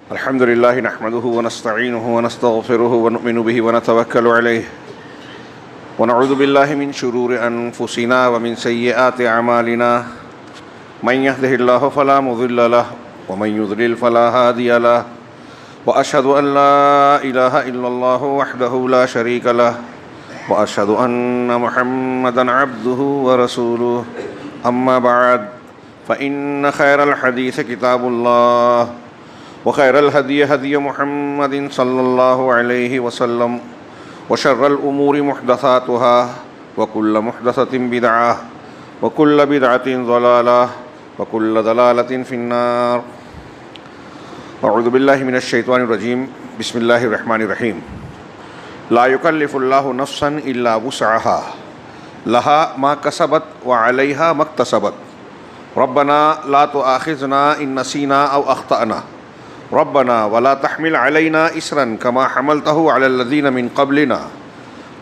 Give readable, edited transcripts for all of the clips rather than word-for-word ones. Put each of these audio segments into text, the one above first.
अल्हम्दुलिल्लाहि नहमदुहु व नस्तईनुहु व नस्तगफिरुहु व नुमिनु बिहि व नतवक्कलु अलैहि व नऊज़ु बिल्लाहि मिन शुरूरि अनफुसिना व मिन सय्यिआति अमालिना मन यहदिहिल्लाहु फला मुज़िल्ल लहु व मन युज़लिल फला हादिय लहु व अशहदु अन ला इलाहा इल्लल्लाहु वहदहु ला शरीक लहु व अशहदु अन्ना मुहम्मदन अब्दुहु व रसूलुहु अम्मा बअद फ़इन्न खैरल हदीस किताबुल्लाह व खैरल हदी हदी मुहम्मदिन सल्लल्लाहु अलैहि वसल्लम व शर्रल उमूरि मुहदसातुहा व कुल्ल मुहदसतिन बिदअह व कुल्ल बिदअतिन ज़लालह व कुल्ल ज़लालतिन फिन्नार। अऊज़ु बिल्लाहि मिनश शैतानिर रजीम। बिस्मिल्लाहिर रहमानिर रहीम। ला युकल्लिफुल्लाहु नफ्सन इल्ला वुसअहा लहा मा कसबत व अलैहा मक्तसबत रब्बना ला तुआखिज़ना इन नसीना औ अख्तअना रब्बना वला तहमिल अलैना इसरन कमा हमलतहु अलल्लज़ीना मिन क़ब्लिना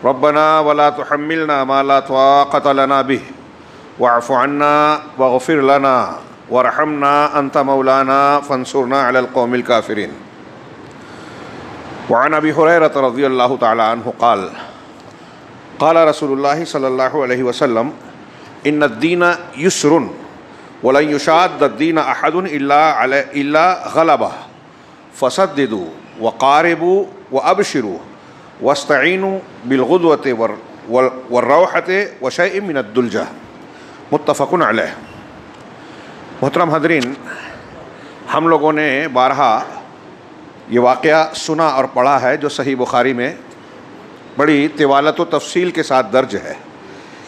रब्बना वला तुहम्मिलना मा ला ताक़त लना बिहि वअफ़ु अन्ना वग़फ़िर लना वरहमना अंत मौलाना फ़ंसुरना अलल क़ौमिल काफ़िरीन। वअन अबी हुरैरह रज़ियल्लाहु तआला अन्हु क़ाल क़ाल रसूलुल्लाहि सल्लल्लाहु अलैहि वसल्लम इन्नद्दीन युस्रुन वलन युशाद्दद्दीन अहदुन इल्ला ग़लबह फ़सद्दिदू व क़ारिबू व अबशिरू वस्तईनू बिलग़ुदवति वर्रौहति व शैइन मिनद्दुल्जा। मुत्तफ़क़ुन अलैह। मोहतरम हज़रीन, हम लोगों ने बारहा ये वाक़या सुना और पढ़ा है जो सही बुखारी में बड़ी तिवालत व तफ़सील के साथ दर्ज है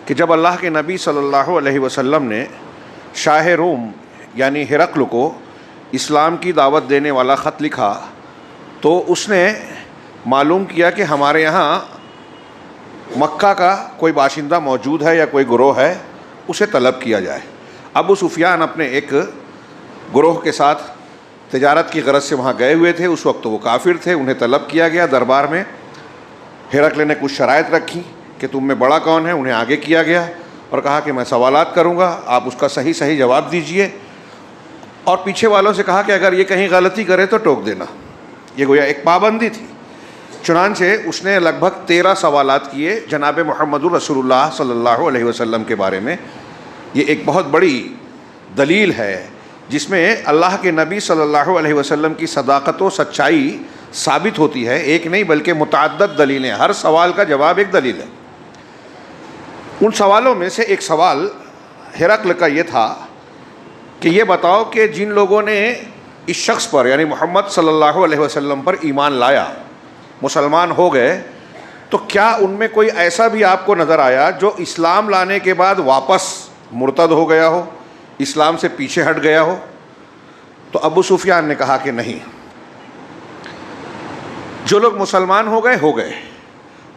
कि जब अल्लाह के नबी सल्लल्लाहु अलैहि वसल्लम ने शाह रोम यानी हिरक़्ल को इस्लाम की दावत देने वाला ख़त लिखा तो उसने मालूम किया कि हमारे यहाँ मक्का का कोई बाशिंदा मौजूद है या कोई गुरोह है, उसे तलब किया जाए। अबू सुफियान अपने एक गुरोह के साथ तिजारत की गरज से वहाँ गए हुए थे। उस वक्त तो वो काफिर थे, उन्हें तलब किया गया दरबार में। हिरक़्ल ने कुछ शराइत रखी कि तुम में बड़ा कौन है, उन्हें आगे किया गया और कहा कि मैं सवालात करूँगा, आप उसका सही सही जवाब दीजिए। और पीछे वालों से कहा कि अगर ये कहीं गलती करे तो टोक देना। ये गोया एक पाबंदी थी। चुनांचे उसने लगभग 13 सवालात किए जनाब मुहम्मदुर रसूलुल्लाह सल्लल्लाहु अलैहि वसल्लम के बारे में। ये एक बहुत बड़ी दलील है जिसमें अल्लाह के नबी सल्लल्लाहु अलैहि वसल्लम की सदाकत व सच्चाई साबित होती है। एक नहीं बल्कि मुतअद्दिद दलीलें, हर सवाल का जवाब एक दलील है। उन सवालों में से एक सवाल हिरक़्ल का ये था कि ये बताओ कि जिन लोगों ने इस शख्स पर यानी मोहम्मद सल्लल्लाहु अलैहि वसल्लम पर ईमान लाया, मुसलमान हो गए, तो क्या उनमें कोई ऐसा भी आपको नज़र आया जो इस्लाम लाने के बाद वापस मुर्तद हो गया हो, इस्लाम से पीछे हट गया हो? तो अबू सुफियान ने कहा कि नहीं, जो लोग मुसलमान हो गए,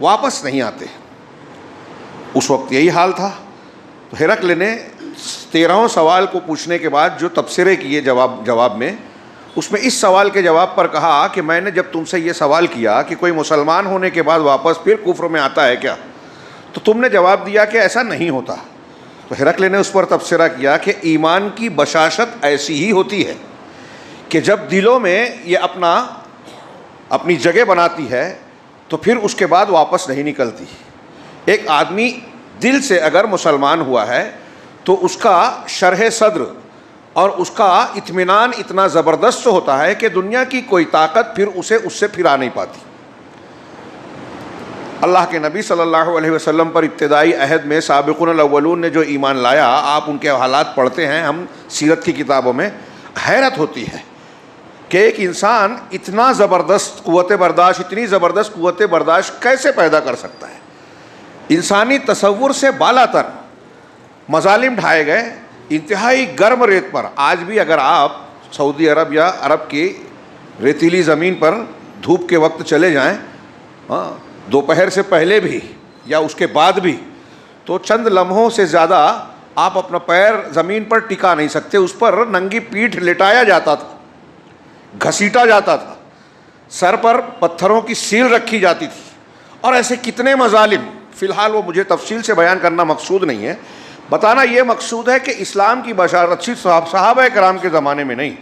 वापस नहीं आते। उस वक्त यही हाल था। तो हिरक़्ल ने 13 सवाल को पूछने के बाद जो तबसरे किए जवाब में, उसमें इस सवाल के जवाब पर कहा कि मैंने जब तुमसे ये सवाल किया कि कोई मुसलमान होने के बाद वापस फिर कुफ्र में आता है क्या, तो तुमने जवाब दिया कि ऐसा नहीं होता। तो हिरक़्ल ने उस पर तबसरा किया कि ईमान की बशाशत ऐसी ही होती है कि जब दिलों में ये अपनी जगह बनाती है तो फिर उसके बाद वापस नहीं निकलती। एक आदमी दिल से अगर मुसलमान हुआ है तो उसका शरह सद्र और उसका इत्मीनान इतना ज़बरदस्त होता है कि दुनिया की कोई ताकत फिर उसे उससे फिरा नहीं पाती। अल्लाह के नबी सल्लल्लाहु अलैहि वसल्लम पर इब्तिदाई अहद में साबिक़ुन अव्वलून ने जो ईमान लाया, आप उनके हालात पढ़ते हैं हम सीरत की किताबों में, हैरत होती है कि एक इंसान इतना ज़बरदस्त क़ुव्वत बर्दाश्त, इतनी ज़बरदस्त क़ुव्वत बर्दाश्त कैसे पैदा कर सकता है। इंसानी तसव्वुर से बालातर मज़ालिम ढाए गए इंतहाई गर्म रेत पर। आज भी अगर आप सऊदी अरब या अरब की रेतीली ज़मीन पर धूप के वक्त चले जाएं, दोपहर से पहले भी या उसके बाद भी, तो चंद लम्हों से ज़्यादा आप अपना पैर ज़मीन पर टिका नहीं सकते। उस पर नंगी पीठ लिटाया जाता था, घसीटा जाता था, सर पर पत्थरों की सील रखी जाती थी। और ऐसे कितने मज़ालिम, फ़िलहाल वो मुझे तफसील से बयान करना मकसूद नहीं है, बताना ये मकसूद है कि इस्लाम की बशारत सिर्फ सहाबा कराम के ज़माने में नहीं,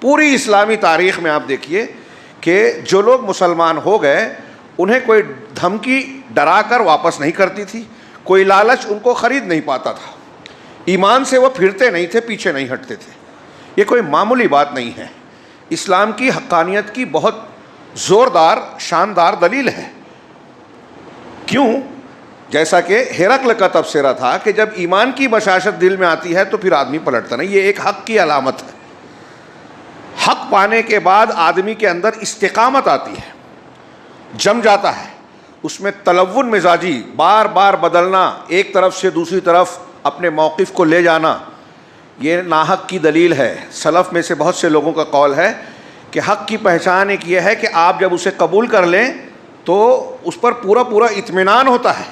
पूरी इस्लामी तारीख़ में आप देखिए कि जो लोग मुसलमान हो गए उन्हें कोई धमकी डरा कर वापस नहीं करती थी, कोई लालच उनको ख़रीद नहीं पाता था, ईमान से वो फिरते नहीं थे, पीछे नहीं हटते थे। ये कोई मामूली बात नहीं है, इस्लाम की हक़ानियत की बहुत ज़ोरदार शानदार दलील है। क्यों? जैसा कि हिरकल का तबसरा था कि जब ईमान की बशाशत दिल में आती है तो फिर आदमी पलटता नहीं। ये एक हक़ की अलामत है। हक़ पाने के बाद आदमी के अंदर इस्तिकामत आती है, जम जाता है, उसमें तलव्वुन मिजाजी बार बार बदलना, एक तरफ से दूसरी तरफ अपने मौक़िफ़ को ले जाना, ये नाहक की दलील है। सलफ़ में से बहुत से लोगों का कौल है कि हक़ की पहचान एक ये है कि आप जब उसे कबूल कर लें तो उस पर पूरा पूरा इत्मीनान होता है,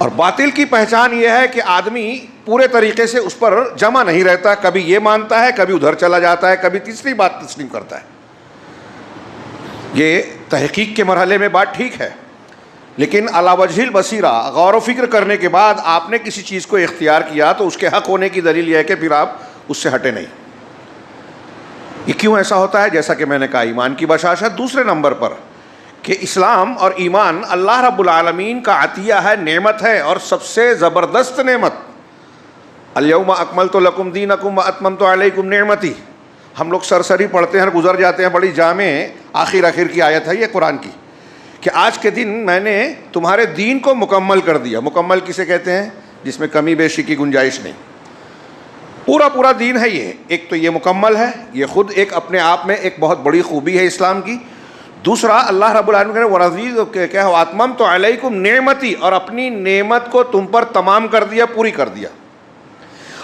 और बातिल की पहचान ये है कि आदमी पूरे तरीके से उस पर जमा नहीं रहता, कभी ये मानता है, कभी उधर चला जाता है, कभी तीसरी बात तस्लीम करता है। ये तहकीक के मरहले में बात ठीक है, लेकिन अला वजहिल बसीरा गौर व फिक्र करने के बाद आपने किसी चीज़ को इख्तियार किया तो उसके हक़ होने की दलील यह है कि फिर आप उससे हटे नहीं। ये क्यों ऐसा होता है? जैसा कि मैंने कहा, ईमान की बशाशत। दूसरे नंबर पर कि इस्लाम और ईमान अल्लाह रब्बुल आलमीन का अतिया है, नेमत है, और सबसे ज़बरदस्त नेमत। अल-यौमा अकमलतु लकुम दीनकुम व अतममतु अलैकुम नेमती। हम लोग सरसरी पढ़ते हैं और गुजर जाते हैं, बड़ी जामे आखिर की आयत है ये कुरान की, कि आज के दिन मैंने तुम्हारे दीन को मुकम्मल कर दिया। मुकम्मल किसे कहते हैं? जिसमें कमी बेशी की गुंजाइश नहीं, पूरा पूरा दीन है ये। एक तो ये मुकम्मल है, ये ख़ुद एक अपने आप में एक बहुत बड़ी खूबी है इस्लाम की। दूसरा, अल्लाह रब्बुल आलमीन वरज़ीद क्या हो, आत्मम तो अलैकुम नेमती, और अपनी नेमत को तुम पर तमाम कर दिया, पूरी कर दिया।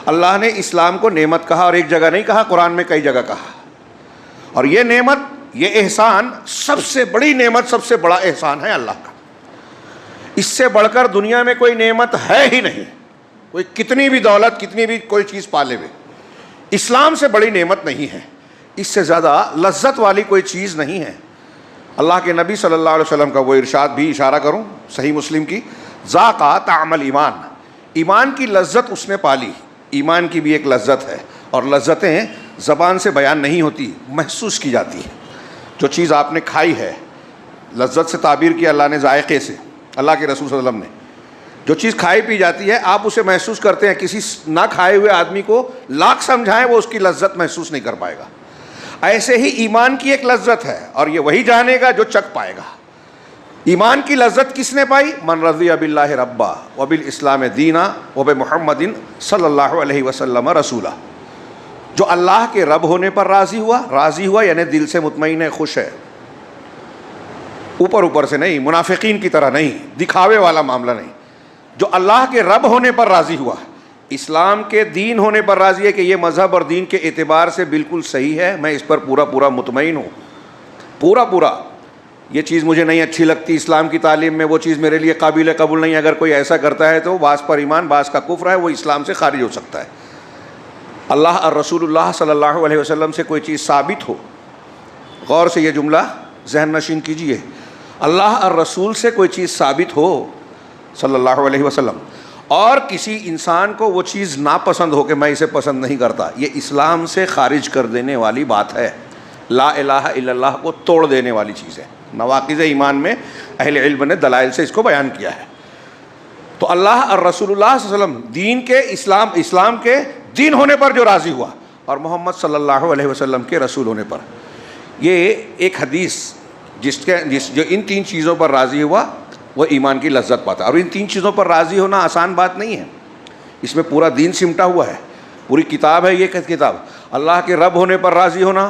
अल्लाह ने इस्लाम को नेमत कहा, और एक जगह नहीं कहा, कुरान में कई जगह कहा। और ये नेमत, ये एहसान सबसे बड़ी नेमत, सबसे बड़ा एहसान है अल्लाह का। इससे बढ़कर दुनिया में कोई नेमत है ही नहीं। कोई कितनी भी दौलत, कितनी भी कोई चीज़ पाले हुए, इस्लाम से बड़ी नेमत नहीं है, इससे ज़्यादा लज्जत वाली कोई चीज़ नहीं है। अल्लाह के नबी सल्लल्लाहु अलैहि वसल्लम का वो इरशाद भी इशारा करूं, सही मुस्लिम की, ज़ाक़ा तामल ईमान, ईमान की लज्जत उसने पाली। ईमान की भी एक लज्जत है, और लज्जतें ज़बान से बयान नहीं होती, महसूस की जाती है। जो चीज़ आपने खाई है, लज्जत से ताबीर किया अल्लाह ने, जायक़े से। अल्लाह के रसूल सल्लल्लाहु अलैहि वसल्लम ने जो चीज़ खाई पी जाती है, आप उसे महसूस करते हैं। किसी ना खाए हुए आदमी को लाख समझाएं, वो उसकी लज्जत महसूस नहीं कर पाएगा। ऐसे ही ईमान की एक लज्जत है, और ये वही जानेगा जो चख पाएगा। ईमान की लज्जत किसने पाई? मन रज़िया बिल्लाहि रब्बा व बिल इस्लाम दीना व बि मुहम्मदिन सल्लल्लाहु अलैहि वसल्लम रसूला। जो अल्लाह के रब होने पर राज़ी हुआ यानी दिल से मुतमईन है, खुश है, ऊपर ऊपर से नहीं, मुनाफिकीन की तरह नहीं, दिखावे वाला मामला नहीं। जो अल्लाह के रब होने पर राज़ी हुआ, इस्लाम के दीन होने पर राज़ी है कि ये मज़हब और दीन के एतबार से बिल्कुल सही है, मैं इस पर पूरा पूरा मुतमईन हूँ, पूरा पूरा। ये चीज़ मुझे नहीं अच्छी लगती, इस्लाम की तालीम में वो चीज़ मेरे लिए काबिल कबूल नहीं। अगर कोई ऐसा करता है तो बास पर ईमान, बास का कुफ्र है, वो इस्लाम से खारिज हो सकता है। अल्लाह और रसूलुल्लाह सल्लल्लाहु अलैहि वसल्लम से कोई चीज़ साबित हो, गौर से ये जुमला जहन नशीन कीजिए, अल्लाह और रसूल से कोई चीज़ साबित हो सल्लल्लाहु अलैहि वसल्लम, और किसी इंसान को वो चीज़ नापसंद हो कि मैं इसे पसंद नहीं करता, ये इस्लाम से खारिज कर देने वाली बात है। ला इलाहा इल्लल्लाह को तोड़ देने वाली चीज़ है। नवाक़िज़ ईमान में अहले इल्म ने दलाइल से इसको बयान किया है। तो अल्लाह और रसूलुल्लाह सल्लल्लाहु अलैहि वसल्लम दीन के इस्लाम के दीन होने पर जो राज़ी हुआ, और मोहम्मद सल्लल्लाहु अलैहि वसल्लम के रसूल होने पर, ये एक हदीस जो इन तीन चीज़ों पर राज़ी हुआ वो ईमान की लज्जत पाता है। और इन तीन चीज़ों पर राज़ी होना आसान बात नहीं है, इसमें पूरा दीन सिमटा हुआ है, पूरी किताब है ये किताब। अल्लाह के रब होने पर राज़ी होना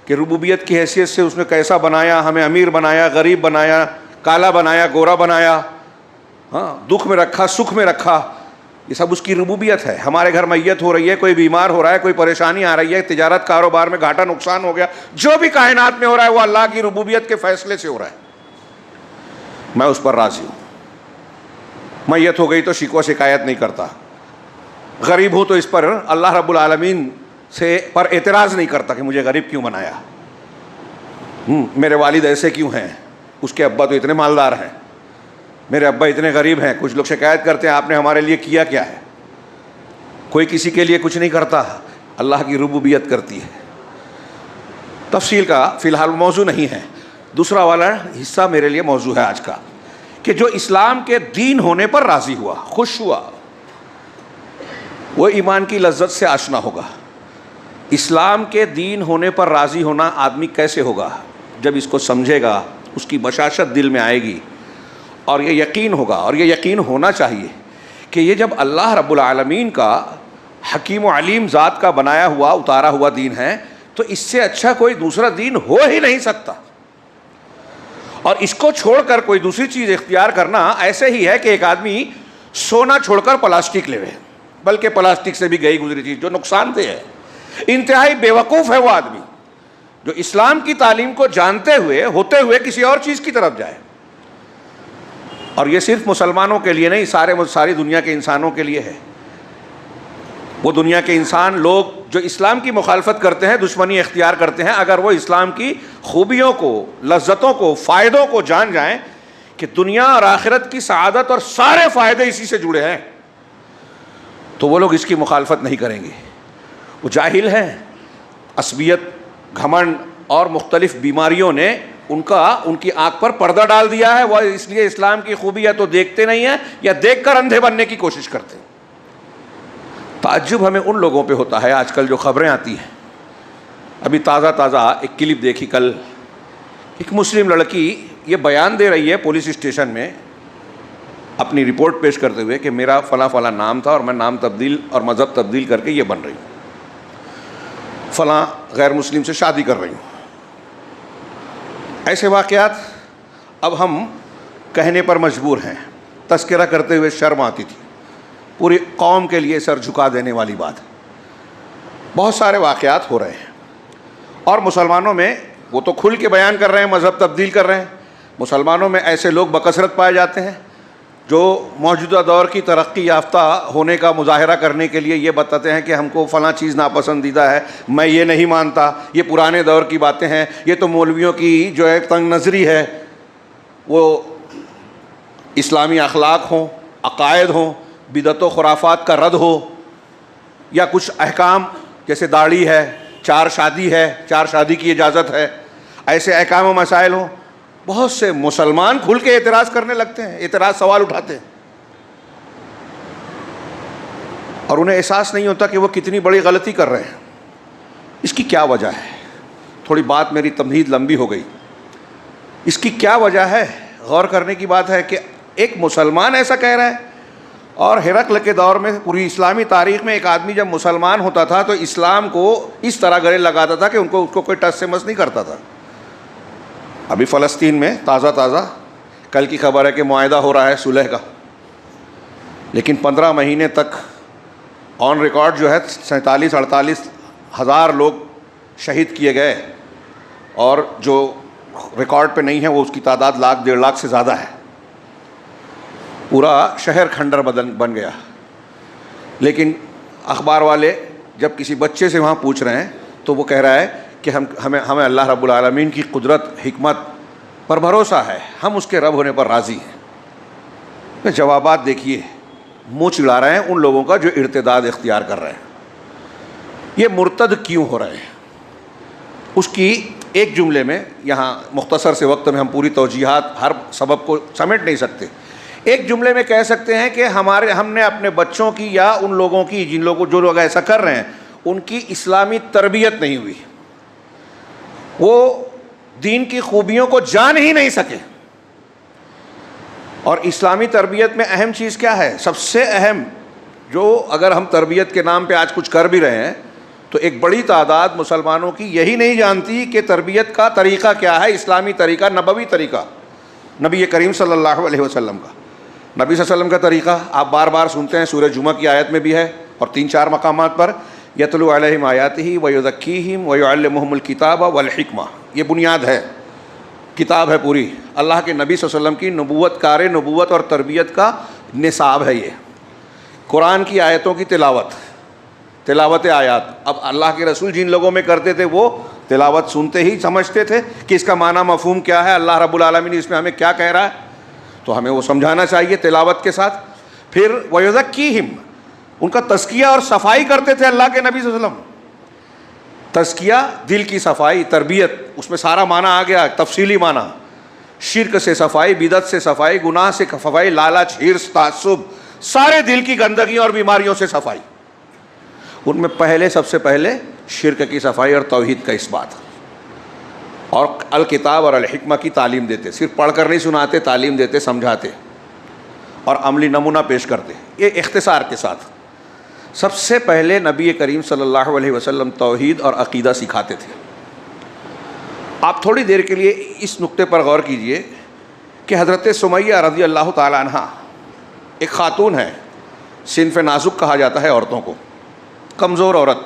कि रुबूबियत की हैसियत से उसने कैसा बनाया, हमें अमीर बनाया, गरीब बनाया, काला बनाया, गोरा बनाया, हाँ, दुख में रखा, सुख में रखा, ये सब उसकी रुबूबियत है। हमारे घर मैयत हो रही है, कोई बीमार हो रहा है, कोई परेशानी आ रही है, तिजारत कारोबार में घाटा नुकसान हो गया, जो भी कायनात में हो रहा है वो अल्लाह की रुबूबियत के फ़ैसले से हो रहा है। मैं उस पर राज़ी हूँ। मैयत हो गई तो शिकवा शिकायत नहीं करता, गरीब हो तो इस पर अल्लाह रब्बुल आलमीन से पर एतराज़ नहीं करता कि मुझे गरीब क्यों बनाया, मेरे वालिद ऐसे क्यों हैं, उसके अब्बा तो इतने मालदार हैं, मेरे अब्बा इतने गरीब हैं। कुछ लोग शिकायत करते हैं आपने हमारे लिए किया क्या है, कोई किसी के लिए कुछ नहीं करता। अल्लाह की रुबूबियत करती है। तफसील का फ़िलहाल मौजू नहीं है, दूसरा वाला हिस्सा मेरे लिए मौजू है आज का, कि जो इस्लाम के दीन होने पर राज़ी हुआ, खुश हुआ, वो ईमान की लज्जत से आशना होगा। इस्लाम के दीन होने पर राज़ी होना आदमी कैसे होगा? जब इसको समझेगा, उसकी बशाशत दिल में आएगी और ये यकीन होगा, और ये यकीन होना चाहिए कि ये जब अल्लाह रब्बुल आलमीन का हकीम व अलीम ज़ात का बनाया हुआ, उतारा हुआ दीन है, तो इससे अच्छा कोई दूसरा दीन हो ही नहीं सकता। और इसको छोड़कर कोई दूसरी चीज़ इख्तियार करना ऐसे ही है कि एक आदमी सोना छोड़कर प्लास्टिक ले, बल्कि प्लास्टिक से भी गई गुजरी चीज़ जो नुकसानदेह है। इंतहाई बेवकूफ़ है वो आदमी जो इस्लाम की तालीम को जानते हुए, होते हुए किसी और चीज़ की तरफ जाए। और ये सिर्फ मुसलमानों के लिए नहीं, सारी दुनिया के इंसानों के लिए है। वो दुनिया के इंसान लोग जो इस्लाम की मुखालफत करते हैं, दुश्मनी इख्तियार करते हैं, अगर वो इस्लाम की खूबियों को, लज्जतों को, फ़ायदों को जान जाएं कि दुनिया और आखिरत की सआदत और सारे फ़ायदे इसी से जुड़े हैं, तो वो लोग इसकी मुखालफत नहीं करेंगे। वो जाहिल हैं। असबियत, घमंड और मुख्तलिफ़ बीमारियों ने उनकी आँख पर पर्दा डाल दिया है। वह इसलिए इस्लाम की खूबी या तो देखते नहीं हैं या देखकर अंधे बनने की कोशिश करते हैं। ताज्जुब हमें उन लोगों पे होता है आजकल जो ख़बरें आती हैं। अभी ताज़ा एक क्लिप देखी कल, एक मुस्लिम लड़की ये बयान दे रही है पुलिस स्टेशन में अपनी रिपोर्ट पेश करते हुए कि मेरा फ़ला फ़ला नाम था और मैं नाम तब्दील और मज़हब तब्दील करके ये बन रही हूँ, फ़ला गैर मुस्लिम से शादी कर रही हूँ। ऐसे वाक़यात अब हम कहने पर मजबूर हैं। तज़किरा करते हुए शर्म आती थी। पूरी कौम के लिए सर झुका देने वाली बात है। बहुत सारे वाक़यात हो रहे हैं और मुसलमानों में वो तो खुल के बयान कर रहे हैं, मज़हब तब्दील कर रहे हैं। मुसलमानों में ऐसे लोग बकसरत पाए जाते हैं जो मौजूदा दौर की तरक्की याफ्ता होने का मुजाहरा करने के लिए ये बताते हैं कि हमको फ़लाँ चीज़ नापसंदीदा है, मैं ये नहीं मानता, ये पुराने दौर की बातें हैं, ये तो मौलवियों की जो है तंग नज़री है। वो इस्लामी अखलाक हों, अकायद हों, बिदअत खुराफात का रद्द हो, या कुछ अहकाम जैसे दाढ़ी है, चार शादी की इजाज़त है, ऐसे अहकाम व मसाइल हों। बहुत से मुसलमान खुल के एतराज़ करने लगते हैं, एतराज़ सवाल उठाते हैं, और उन्हें एहसास नहीं होता कि वो कितनी बड़ी गलती कर रहे हैं। इसकी क्या वजह है? थोड़ी बात मेरी तमहीद लंबी हो गई। इसकी क्या वजह है? गौर करने की बात है कि एक मुसलमान ऐसा कह रहा है, और हिरकल के दौर में पूरी इस्लामी तारीख़ में एक आदमी जब मुसलमान होता था तो इस्लाम को इस तरह गले लगाता था कि उसको कोई टस से मस नहीं करता था। अभी फ़लस्तीन में ताज़ा कल की खबर है कि मुआहदा हो रहा है सुलह का, लेकिन 15 महीने तक ऑन रिकॉर्ड जो है 47-48 हज़ार लोग शहीद किए गए, और जो रिकॉर्ड पे नहीं है वो उसकी तादाद 1-1.5 लाख से ज़्यादा है। पूरा शहर खंडर बन गया। लेकिन अखबार वाले जब किसी बच्चे से वहाँ पूछ रहे हैं तो वो कह रहा है कि हमें अल्लाह रब्बुल आलमीन की कुदरत, हिकमत पर भरोसा है, हम उसके रब होने पर राज़ी हैं। तो जवाबात देखिए, मुँह चिढ़ा रहे हैं उन लोगों का जो इर्तिदाद इख्तियार कर रहे हैं। ये मुर्तद क्यों हो रहे हैं, उसकी एक जुमले में, यहाँ मुख्तसर से वक्त में हम पूरी तौजीहात हर सबब को समेट नहीं सकते, एक जुमले में कह सकते हैं कि हमने अपने बच्चों की या उन लोगों की जो लोग ऐसा कर रहे हैं उनकी इस्लामी तरबियत नहीं हुई। वो दीन की खूबियों को जान ही नहीं सके। और इस्लामी तरबियत में अहम चीज़ क्या है? सबसे अहम जो, अगर हम तरबियत के नाम पे आज कुछ कर भी रहे हैं तो एक बड़ी तादाद मुसलमानों की यही नहीं जानती कि तरबियत का तरीक़ा क्या है, इस्लामी तरीक़ा, नबवी तरीक़ा, नबी करीम सल्लल्लाहु अलैहि वसल्लम का। नबी सल्लल्लाहु अलैहि वसल्लम का तरीक़ा आप बार बार सुनते हैं, सूरह जुमा की आयत में भी है और 3-4 मकामात पर, यतलू अलैहिम आयातिही व युज़क्कीहिम व युअल्लिमुहुमुल किताब वल हिकमा। ये बुनियाद है, किताब है पूरी, अल्लाह के नबी सल्लल्लाहु अलैहि वसल्लम की नबूवत और तरबियत का निसाब है। ये कुरान की आयतों की तिलावत आयात। अब अल्लाह के रसूल जिन लोगों में करते थे वो तिलावत सुनते ही समझते थे कि इसका माना मफ़हूम क्या है, अल्लाह रब्बुल आलमीन इसमें हमें क्या कह रहा है, तो हमें वो समझाना चाहिए तिलावत के साथ। फिर वयुज़क्कीहिम, उनका तज़किया और सफाई करते थे अल्लाह के नबी सल्लल्लाहु अलैहि वसल्लम। तज़किया, दिल की सफाई, तरबियत, उसमें सारा माना आ गया, तफसीली माना। शिर्क से सफाई, बिदत से सफाई, गुनाह से सफाई, लालच, हिर्स, तासुब, सारे दिल की गंदगी और बीमारियों से सफाई। उनमें पहले, सबसे पहले शिर्क की सफाई और तौहीद का इस्बात, और अल किताब और अल हिकमा की तालीम देते। सिर्फ पढ़कर नहीं सुनाते, तालीम देते, समझाते और अमली नमूना पेश करते। ये इख्तिसार के साथ सबसे पहले नबी करीम सल्लल्लाहु अलैहि वसल्लम तौहीद और अक़ीदा सिखाते थे। आप थोड़ी देर के लिए इस नुक्ते पर गौर कीजिए कि हज़रत सुमैया रज़ी अल्लाह ताला अन्हा एक ख़ातून है, सिन्फ़ नाजुक कहा जाता है औरतों को, कमज़ोर औरत।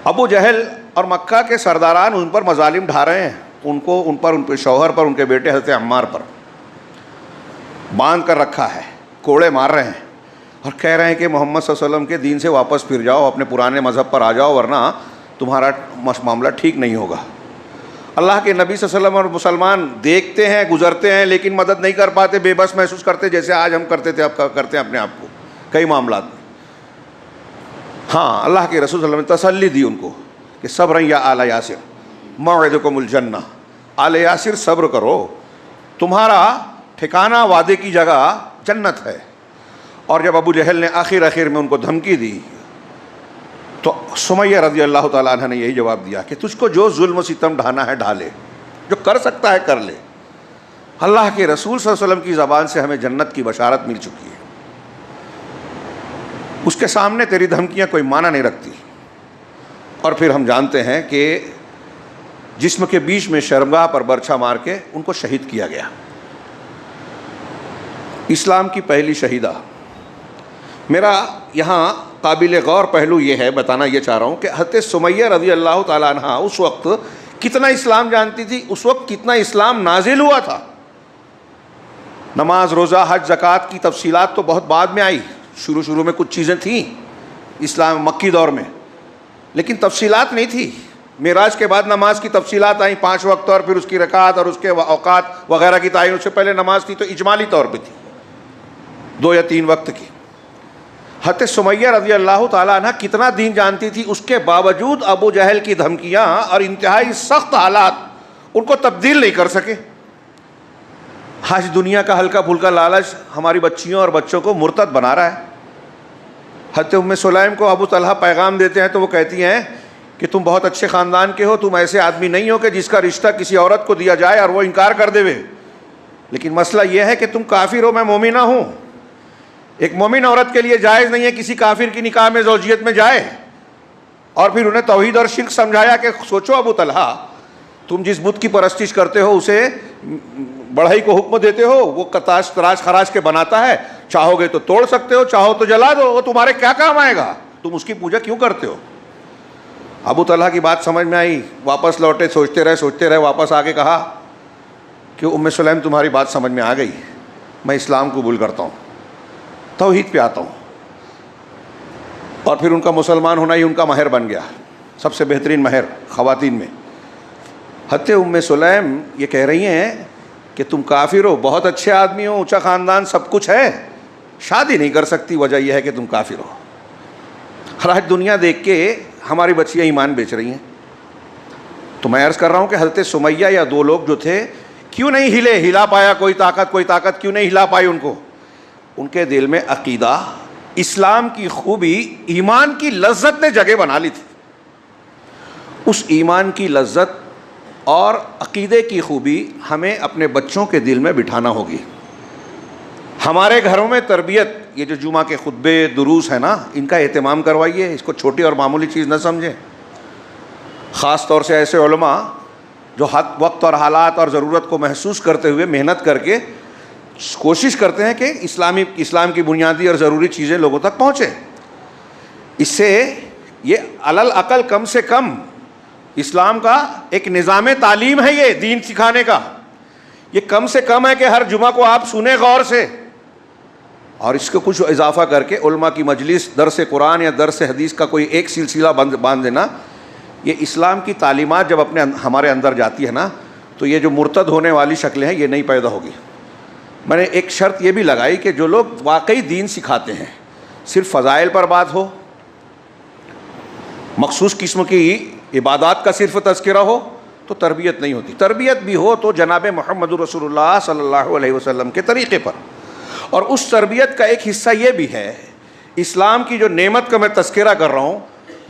अबू जहल और मक्का के सरदारान उन पर मजालिम ढा रहे हैं, उनके शौहर पर, उनके बेटे हज़रत अम्मार पर बांध कर रखा है, कोड़े मार रहे हैं और कह रहे हैं कि मोहम्मद सल्लल्लाहु अलैहि वसल्लम के दीन से वापस फिर जाओ, अपने पुराने मज़हब पर आ जाओ, वरना तुम्हारा मामला ठीक नहीं होगा। अल्लाह के नबी सल्लल्लाहु अलैहि वसल्लम और मुसलमान देखते हैं, गुजरते हैं, लेकिन मदद नहीं कर पाते, बेबस महसूस करते, जैसे आज हम करते थे, अब करते हैं अपने आप को कई मामला में। हाँ, अल्लाह के रसूल सल्लल्लाहु अलैहि वसल्लम ने तसल्ली दी उनको कि सब्र या आला यासिर मौइदुकुमुल जन्नह, आले यासिर सब्र करो, तुम्हारा ठिकाना वादे की जगह जन्नत है। और जब अबू जहल ने आखिर में उनको धमकी दी तो सुमैया रज़ी अल्लाह ताला अन्हा ने यही जवाब दिया कि तुझको जो जुल्म सितम ढाना है ढाले, जो कर सकता है कर ले। अल्लाह के रसूल सल्लल्लाहु अलैहि वसल्लम की ज़बान से हमें जन्नत की बशारत मिल चुकी है, उसके सामने तेरी धमकियाँ कोई माना नहीं रखती। और फिर हम जानते हैं कि जिस्म के बीच में शर्मगाह पर बर्छा मार के उनको शहीद किया गया। इस्लाम की पहली शहीदा। मेरा यहाँ काबिल गौर पहलू ये है, बताना ये चाह रहा हूँ कि हज़रत सुमैया रज़ी अल्लाह ताला अन्हा उस वक्त कितना इस्लाम जानती थी, उस वक्त कितना इस्लाम नाजिल हुआ था। नमाज, रोज़ा, हज, ज़कात की तफसीलात तो बहुत बाद में आई, शुरू में कुछ चीज़ें थीं इस्लाम मक्की दौर में, लेकिन तफसीलात नहीं थी। मेराज के बाद नमाज की तफसीलात आई, 5 वक्त और फिर उसकी रकात और उसके औकात वगैरह की तायीन। उससे पहले नमाज थी तो इजमाली तौर पे थी, 2 या 3 वक्त की। हज़रत सुमैया रज़ी अल्लाह ताला अन्हा कितना दीन जानती थी, उसके बावजूद अबू जहल की धमकियाँ और इंतहाई सख्त हालात उनको तब्दील नहीं कर सके। आज दुनिया का हल्का फुल्का लालच हमारी बच्चियों और बच्चों को मुर्तद बना रहा है। हज़रत उम्मे सुलैम को अबू तलहा पैगाम देते हैं तो वो कहती हैं कि तुम बहुत अच्छे ख़ानदान के हो, तुम ऐसे आदमी नहीं हो कि जिसका रिश्ता किसी औरत को दिया जाए और वो इनकार कर देवे, लेकिन मसला ये है कि तुम काफिर हो, मैं मोमिना हूँ। एक मोमिन औरत के लिए जायज़ नहीं है किसी काफिर की निकाह में, ज़ौजियत में जाए। और फिर उन्हें तौहीद और शिर्क समझाया कि सोचो अबू तलहा, तुम जिस बुत की परस्तिश करते हो उसे बढ़ई को हुक्म देते हो, वो तराश खराश के बनाता है, चाहोगे तो तोड़ सकते हो, चाहो तो जला दो, वो तुम्हारे क्या काम आएगा, तुम उसकी पूजा क्यों करते हो। अबू तलहा की बात समझ में आई, वापस लौटे, सोचते रहे, वापस आके कहा कि उम्मे सुलैम तुम्हारी बात समझ में आ गई, मैं इस्लाम कबूल करता हूँ, तौहीद पे आता हूँ। और फिर उनका मुसलमान होना ही उनका महर बन गया, सबसे बेहतरीन महर ख़वातीन में। हज़रत उम्मे सुलैम ये कह रही हैं कि तुम काफिर हो, बहुत अच्छे आदमी हो, ऊंचा ख़ानदान, सब कुछ है, शादी नहीं कर सकती, वजह यह है कि तुम काफिर हो। और आज दुनिया देख के हमारी बच्चियाँ ईमान बेच रही हैं। तो मैं अर्ज़ कर रहा हूँ कि हज़रत सुमैया या 2 लोग जो थे, क्यों नहीं हिला पाया कोई ताकत क्यों नहीं हिला पाई उनको। उनके दिल में अक़ीदा, इस्लाम की खूबी, ईमान की लज्जत ने जगह बना ली थी। उस ईमान की लज्जत और अक़ीदे की खूबी हमें अपने बच्चों के दिल में बिठाना होगी। हमारे घरों में तरबियत, ये जो जुमा के खुतबे, दुरूस है ना, इनका एहतमाम करवाइए, इसको छोटी और मामूली चीज़ न समझें। ख़ास तौर से ऐसे उलमा जो वक्त और हालात और ज़रूरत को महसूस करते हुए मेहनत करके कोशिश करते हैं कि इस्लाम की बुनियादी और ज़रूरी चीज़ें लोगों तक पहुँचे। इससे ये अलल अकल कम से कम इस्लाम का एक निज़ाम तालीम है, ये दीन सिखाने का, ये कम से कम है कि हर जुमा को आप सुने गौर से, और इसको कुछ इजाफा करके उलमा की मजलिस, दर्स कुरान या दर्स हदीस का कोई एक सिलसिला बांध देना। ये इस्लाम की तालीमात जब हमारे अंदर जाती है ना, तो ये जो मुर्तद होने वाली शक्लें हैं ये नहीं पैदा होगी। मैंने एक शर्त ये भी लगाई कि जो लोग वाकई दीन सिखाते हैं, सिर्फ फ़ज़ाइल पर बात हो, मखसूस किस्म की इबादत का सिर्फ तज़किरा हो तो तरबियत नहीं होती। तरबियत भी हो तो जनाब मोहम्मद रसूलुल्लाह सल्लल्लाहु अलैहि वसल्लम के तरीक़े पर। और उस तरबियत का एक हिस्सा ये भी है, इस्लाम की जो नेमत का मैं तज़किरा कर रहा हूँ,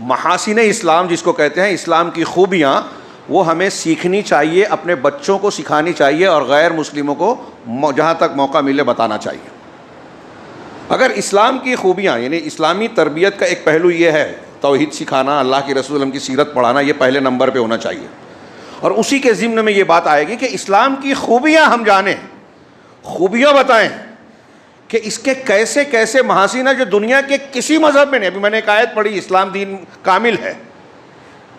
महासिन इस्लाम जिसको कहते हैं, इस्लाम की खूबियाँ, वो हमें सीखनी चाहिए, अपने बच्चों को सिखानी चाहिए और गैर मुस्लिमों को जहाँ तक मौका मिले बताना चाहिए। अगर इस्लाम की खूबियाँ यानी इस्लामी तरबियत का एक पहलू ये है, तौहीद सिखाना, अल्लाह के रसूल की सीरत पढ़ाना, ये पहले नंबर पे होना चाहिए। और उसी के ज़िम्न में ये बात आएगी कि इस्लाम की खूबियाँ हम जानें, खूबियाँ बताएं कि इसके कैसे कैसे महासिन है जो दुनिया के किसी मज़हब में नहीं। अभी मैंने एक आयत पढ़ी, इस्लाम दीन कामिल है।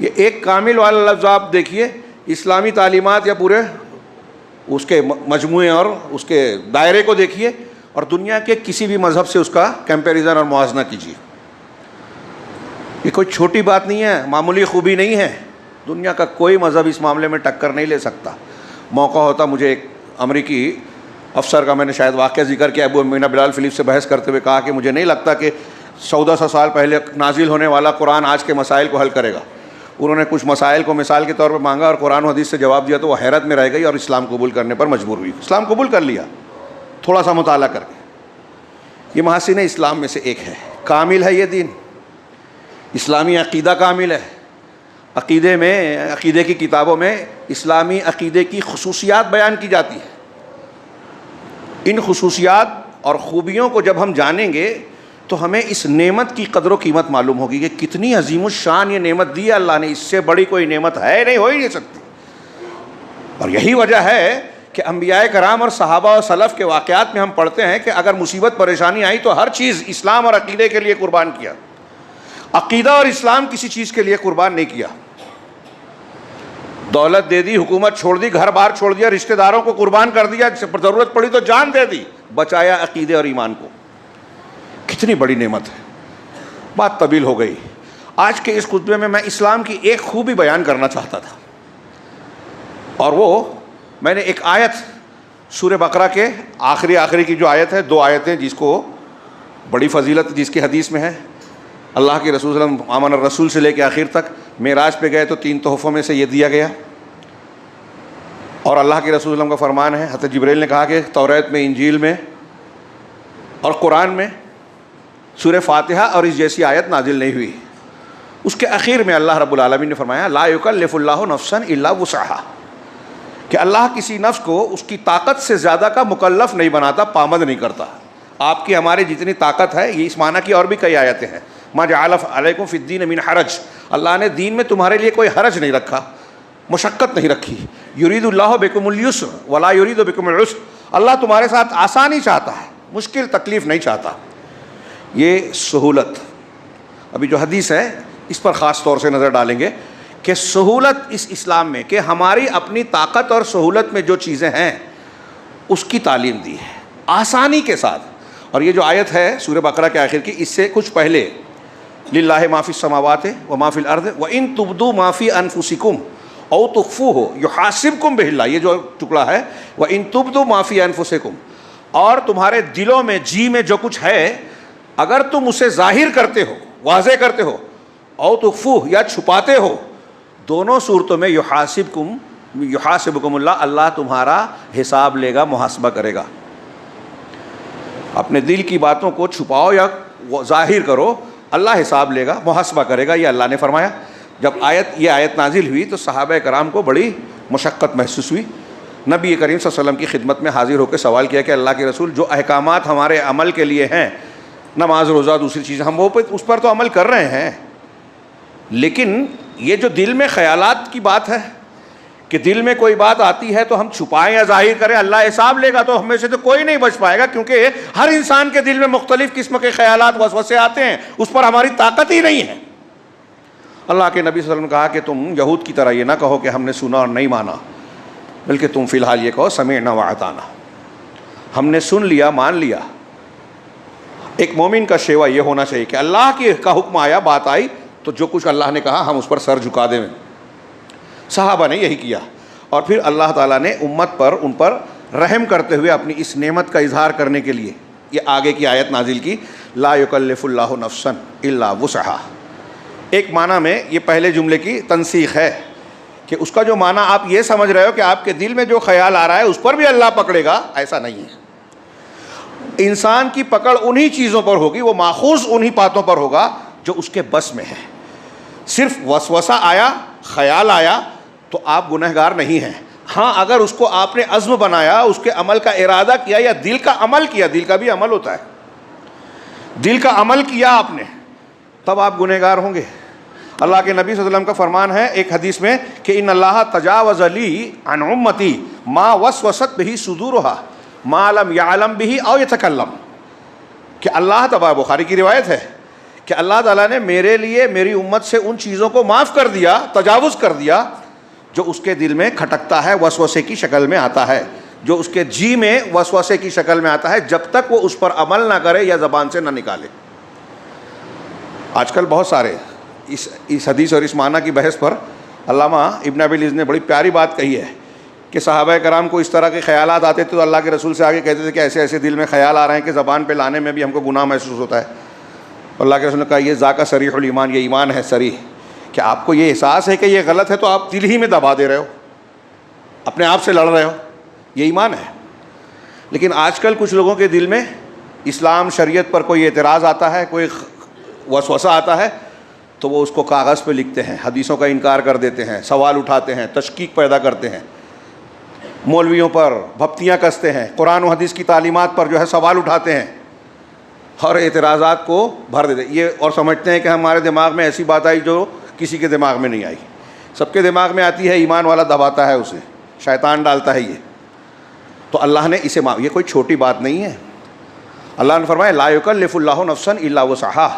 ये एक कामिल वाला लफ्ज़ आप देखिए, इस्लामी तालीमात या पूरे उसके मजमूए और उसके दायरे को देखिए और दुनिया के किसी भी मज़हब से उसका कंपैरिजन और मुआवजा कीजिए। ये कोई छोटी बात नहीं है, मामूली खूबी नहीं है। दुनिया का कोई मज़हब इस मामले में टक्कर नहीं ले सकता। मौका होता, मुझे एक अमरीकी अफसर का मैंने शायद वाक़या जिक्र किया, अबू मीना बिलाल फिलिप से बहस करते हुए कहा कि मुझे नहीं लगता कि 1400 साल पहले नाजिल होने वाला कुरान आज के मसाइल को हल करेगा। उन्होंने कुछ मसाइल को मिसाल के तौर पर मांगा और कुरान हदीस से जवाब दिया तो वह हैरत में रह गई और इस्लाम कबूल करने पर मजबूर हुई। इस्लाम कबूल कर लिया थोड़ा सा मुताला करके। ये महासिन इस्लाम में से एक है, कामिल है ये दीन। इस्लामी अक़ीदा कामिल है। अक़ीदे में, अक़ीदे की किताबों में इस्लामी अक़ीदे की खुसूसियात बयान की जाती है। इन खुसूसियात और ख़ूबियों को जब हम जानेंगे तो हमें इस नेमत की कदर व कीमत मालूम होगी कि कितनी अजीमुश्शान ये नेमत दी है अल्लाह ने। इससे बड़ी कोई नेमत है नहीं, हो ही नहीं सकती। और यही वजह है कि अंबियाए कराम और सहाबा और सलफ़ के वाक़यात में हम पढ़ते हैं कि अगर मुसीबत परेशानी आई तो हर चीज़ इस्लाम और अक़ीदे के लिए कुर्बान किया। अक़ीदा और इस्लाम किसी चीज़ के लिए कुर्बान नहीं किया। दौलत दे दी, हुकूमत छोड़ दी, घर बार छोड़ दिया, रिश्तेदारों को कुर्बान कर दिया, ज़रूरत पड़ी तो जान दे दी, बचाया अक़ीदे और ईमान को। कितनी बड़ी नेमत है। बात तवील हो गई। आज के इस खुतबे में मैं इस्लाम की एक खूबी बयान करना चाहता था और वो मैंने एक आयत सूरह बकरा के आखिरी की जो आयत है, 2 आयतें जिसको बड़ी फजीलत जिसकी हदीस में है। अल्लाह के रसूल आमन रसूल से लेकर आखिर तक मेराज पे गए तो 3 तोहफ़ों में से ये दिया गया। और अल्लाह के रसूल का फरमान है, हज़रत जिब्रील ने कहा कि तौरात में, इंजील में और कुरान में सूरह फातिहा और इस जैसी आयत नाजिल नहीं हुई। उसके आखिर में अल्लाह रब्बुल आलमीन ने फरमाया, ला युकल्लिफुल्लाहु नफ्सन इल्ला वुसअहा, कि अल्लाह किसी नफ्स को उसकी ताकत से ज़्यादा का मुकल्लफ़ नहीं बनाता, पाबंद नहीं करता। आपकी हमारी जितनी ताकत है, ये इस माना की और भी कई आयतें हैं। मा जअल अलैकुम फिद्दीन मिन हरज, अल्लाह ने दीन में तुम्हारे लिए कोई हरज नहीं रखा, मुशक्क़त नहीं रखी। युरीदुल्लाहु बिकुमुल युस्र वला युरीदु बिकुमुल उस्र, अल्लाह तुम्हारे साथ आसानी चाहता है, मुश्किल तकलीफ़ नहीं चाहता। ये सहूलत, अभी जो हदीस है इस पर ख़ास तौर से नज़र डालेंगे कि सहूलत इस इस्लाम में, कि हमारी अपनी ताकत और सहूलत में जो चीज़ें हैं उसकी तालीम दी है आसानी के साथ। और ये जो आयत है सूरह बकरा के आखिर की, इससे कुछ पहले लिल्लाहि माफ़िस समावाति व माफ़िल अर्द व इन तुब्दू माफ़ी अनफुसिकुम औ तुख्फूहु युहासिबकुम बिहिल्लाह, ये जो टुकड़ा है, व इन तुब्दू माफ़ी अनफुसिकुम, और तुम्हारे दिलों में, जी में जो कुछ है, अगर तुम उसे जाहिर करते हो, वाज़े करते हो, औ तुख्फूह या छुपाते हो, दोनों सूरतों में युहासिबकुमुल्लाह, अल्लाह तुम्हारा हिसाब लेगा, मुहासबा करेगा। अपने दिल की बातों को छुपाओ या जाहिर करो, अल्लाह हिसाब लेगा, मुहासबा करेगा, ये अल्लाह ने फरमाया। जब ये आयत नाजिल हुई तो सहाबा कराम को बड़ी मशक्क़त महसूस हुई। नबी करीम सल्लल्लाहु अलैहि वसल्लम की खिदमत में हाजिर होकर सवाल किया कि अल्लाह के रसूल, जो अहकामात हमारे अमल के लिए हैं, नमाज, रोज़ा, दूसरी चीज़, हम वो उस पर तो अमल कर रहे हैं, लेकिन ये जो दिल में ख़यालात की बात है कि दिल में कोई बात आती है तो हम छुपाएं या जाहिर करें, अल्लाह हिसाब लेगा, तो हमें से तो कोई नहीं बच पाएगा, क्योंकि हर इंसान के दिल में मुख्तलिफ़ किस्म के ख़यालात, वसवसे आते हैं, उस पर हमारी ताकत ही नहीं है। अल्लाह के नबी सल्लल्लाहु अलैहि वसल्लम ने कहा कि तुम यहूद की तरह ये ना कहो कि हमने सुना और नहीं माना, बल्कि तुम फ़िलहाल ये कहो समीअना व अताना, हमने सुन लिया, मान लिया। एक मोमिन का शेवा ये होना चाहिए कि अल्लाह का हुक्म आया, बात आई, तो जो कुछ अल्लाह ने कहा हम उस पर सर झुका दें। सहाबा ने यही किया और फिर अल्लाह ताला ने उम्मत पर, उन पर रहम करते हुए अपनी इस नेमत का इजहार करने के लिए ये आगे की आयत नाजिल की, ला युकल्लिफुल्लाहु नफ्सन इल्ला वुसअहा, एक माना में ये पहले जुमले की तनसीख है कि उसका जो माना आप ये समझ रहे हो कि आपके दिल में जो ख्याल आ रहा है उस पर भी अल्लाह पकड़ेगा, ऐसा नहीं है। इंसान की पकड़ उन्हीं चीज़ों पर होगी, वो माखूज उन्हीं बातों पर होगा जो उसके बस में है। सिर्फ वसवसा आया, ख्याल आया तो आप गुनहगार नहीं हैं। हाँ, अगर उसको आपने अज़्म बनाया, उसके अमल का इरादा किया या दिल का अमल किया, दिल का भी अमल होता है, दिल का अमल किया आपने, तब आप गुनहगार होंगे। अल्लाह के नबी सल्लल्लाहु अलैहि वसल्लम का फरमान है एक हदीस में कि इन अल्लाह तजावज़ ली अन उम्मती मा वसवसत बिही सुदूरुहा मा लम यअलम बिही औ यतकल्लम, कि अल्लाह तबारक, बुखारी की रिवायत है कि अल्लाह ताला ने मेरे लिए, मेरी उम्मत से उन चीज़ों को माफ़ कर दिया, तजावुज़ कर दिया जो उसके दिल में खटकता है, वसवसे की शक्ल में आता है, जो उसके जी में वसवसे की शक्ल में आता है, जब तक वो उस पर अमल ना करे या ज़बान से ना निकाले। आजकल बहुत सारे इस हदीस और इस माना की बहस पर अल्लामा इब्न अबिल इज़्ज़ ने बड़ी प्यारी बात कही है कि सहाबा कराम को इस तरह के ख़यालात आते थे तो अल्लाह के रसूल से आगे कहते थे कि ऐसे ऐसे दिल में ख़याल आ रहे हैं कि ज़बान पे लाने में भी हमको गुनाह महसूस होता है। अल्लाह के रसूल ने कहा ये ज़ाका सरीहुल ईमान, ये ईमान है सरीह, कि आपको ये एहसास है कि ये गलत है तो आप दिल ही में दबा दे रहे हो, अपने आप से लड़ रहे हो, ये ईमान है। लेकिन आजकल कुछ लोगों के दिल में इस्लाम शरीयत पर कोई एतराज़ आता है, कोई वसवसा आता है तो वो उसको कागज़ पे लिखते हैं, हदीसों का इनकार कर देते हैं, सवाल उठाते हैं, तशकीक पैदा करते हैं, मौलवियों पर भप्तियाँ कसते हैं, कुरान और हदीस की तालीमात पर जो है सवाल उठाते हैं और एतराज़ात को भर देते ये, और समझते हैं कि हमारे दिमाग में ऐसी बात आई जो किसी के दिमाग में नहीं आई। सबके दिमाग में आती है, ईमान वाला दबाता है उसे, शैतान डालता है ये। तो अल्लाह ने इसे ये कोई छोटी बात नहीं है। अल्लाह ने फरमाया ला युकल्लिफुल्लाहु नफ्सन इल्ला वुसअहा,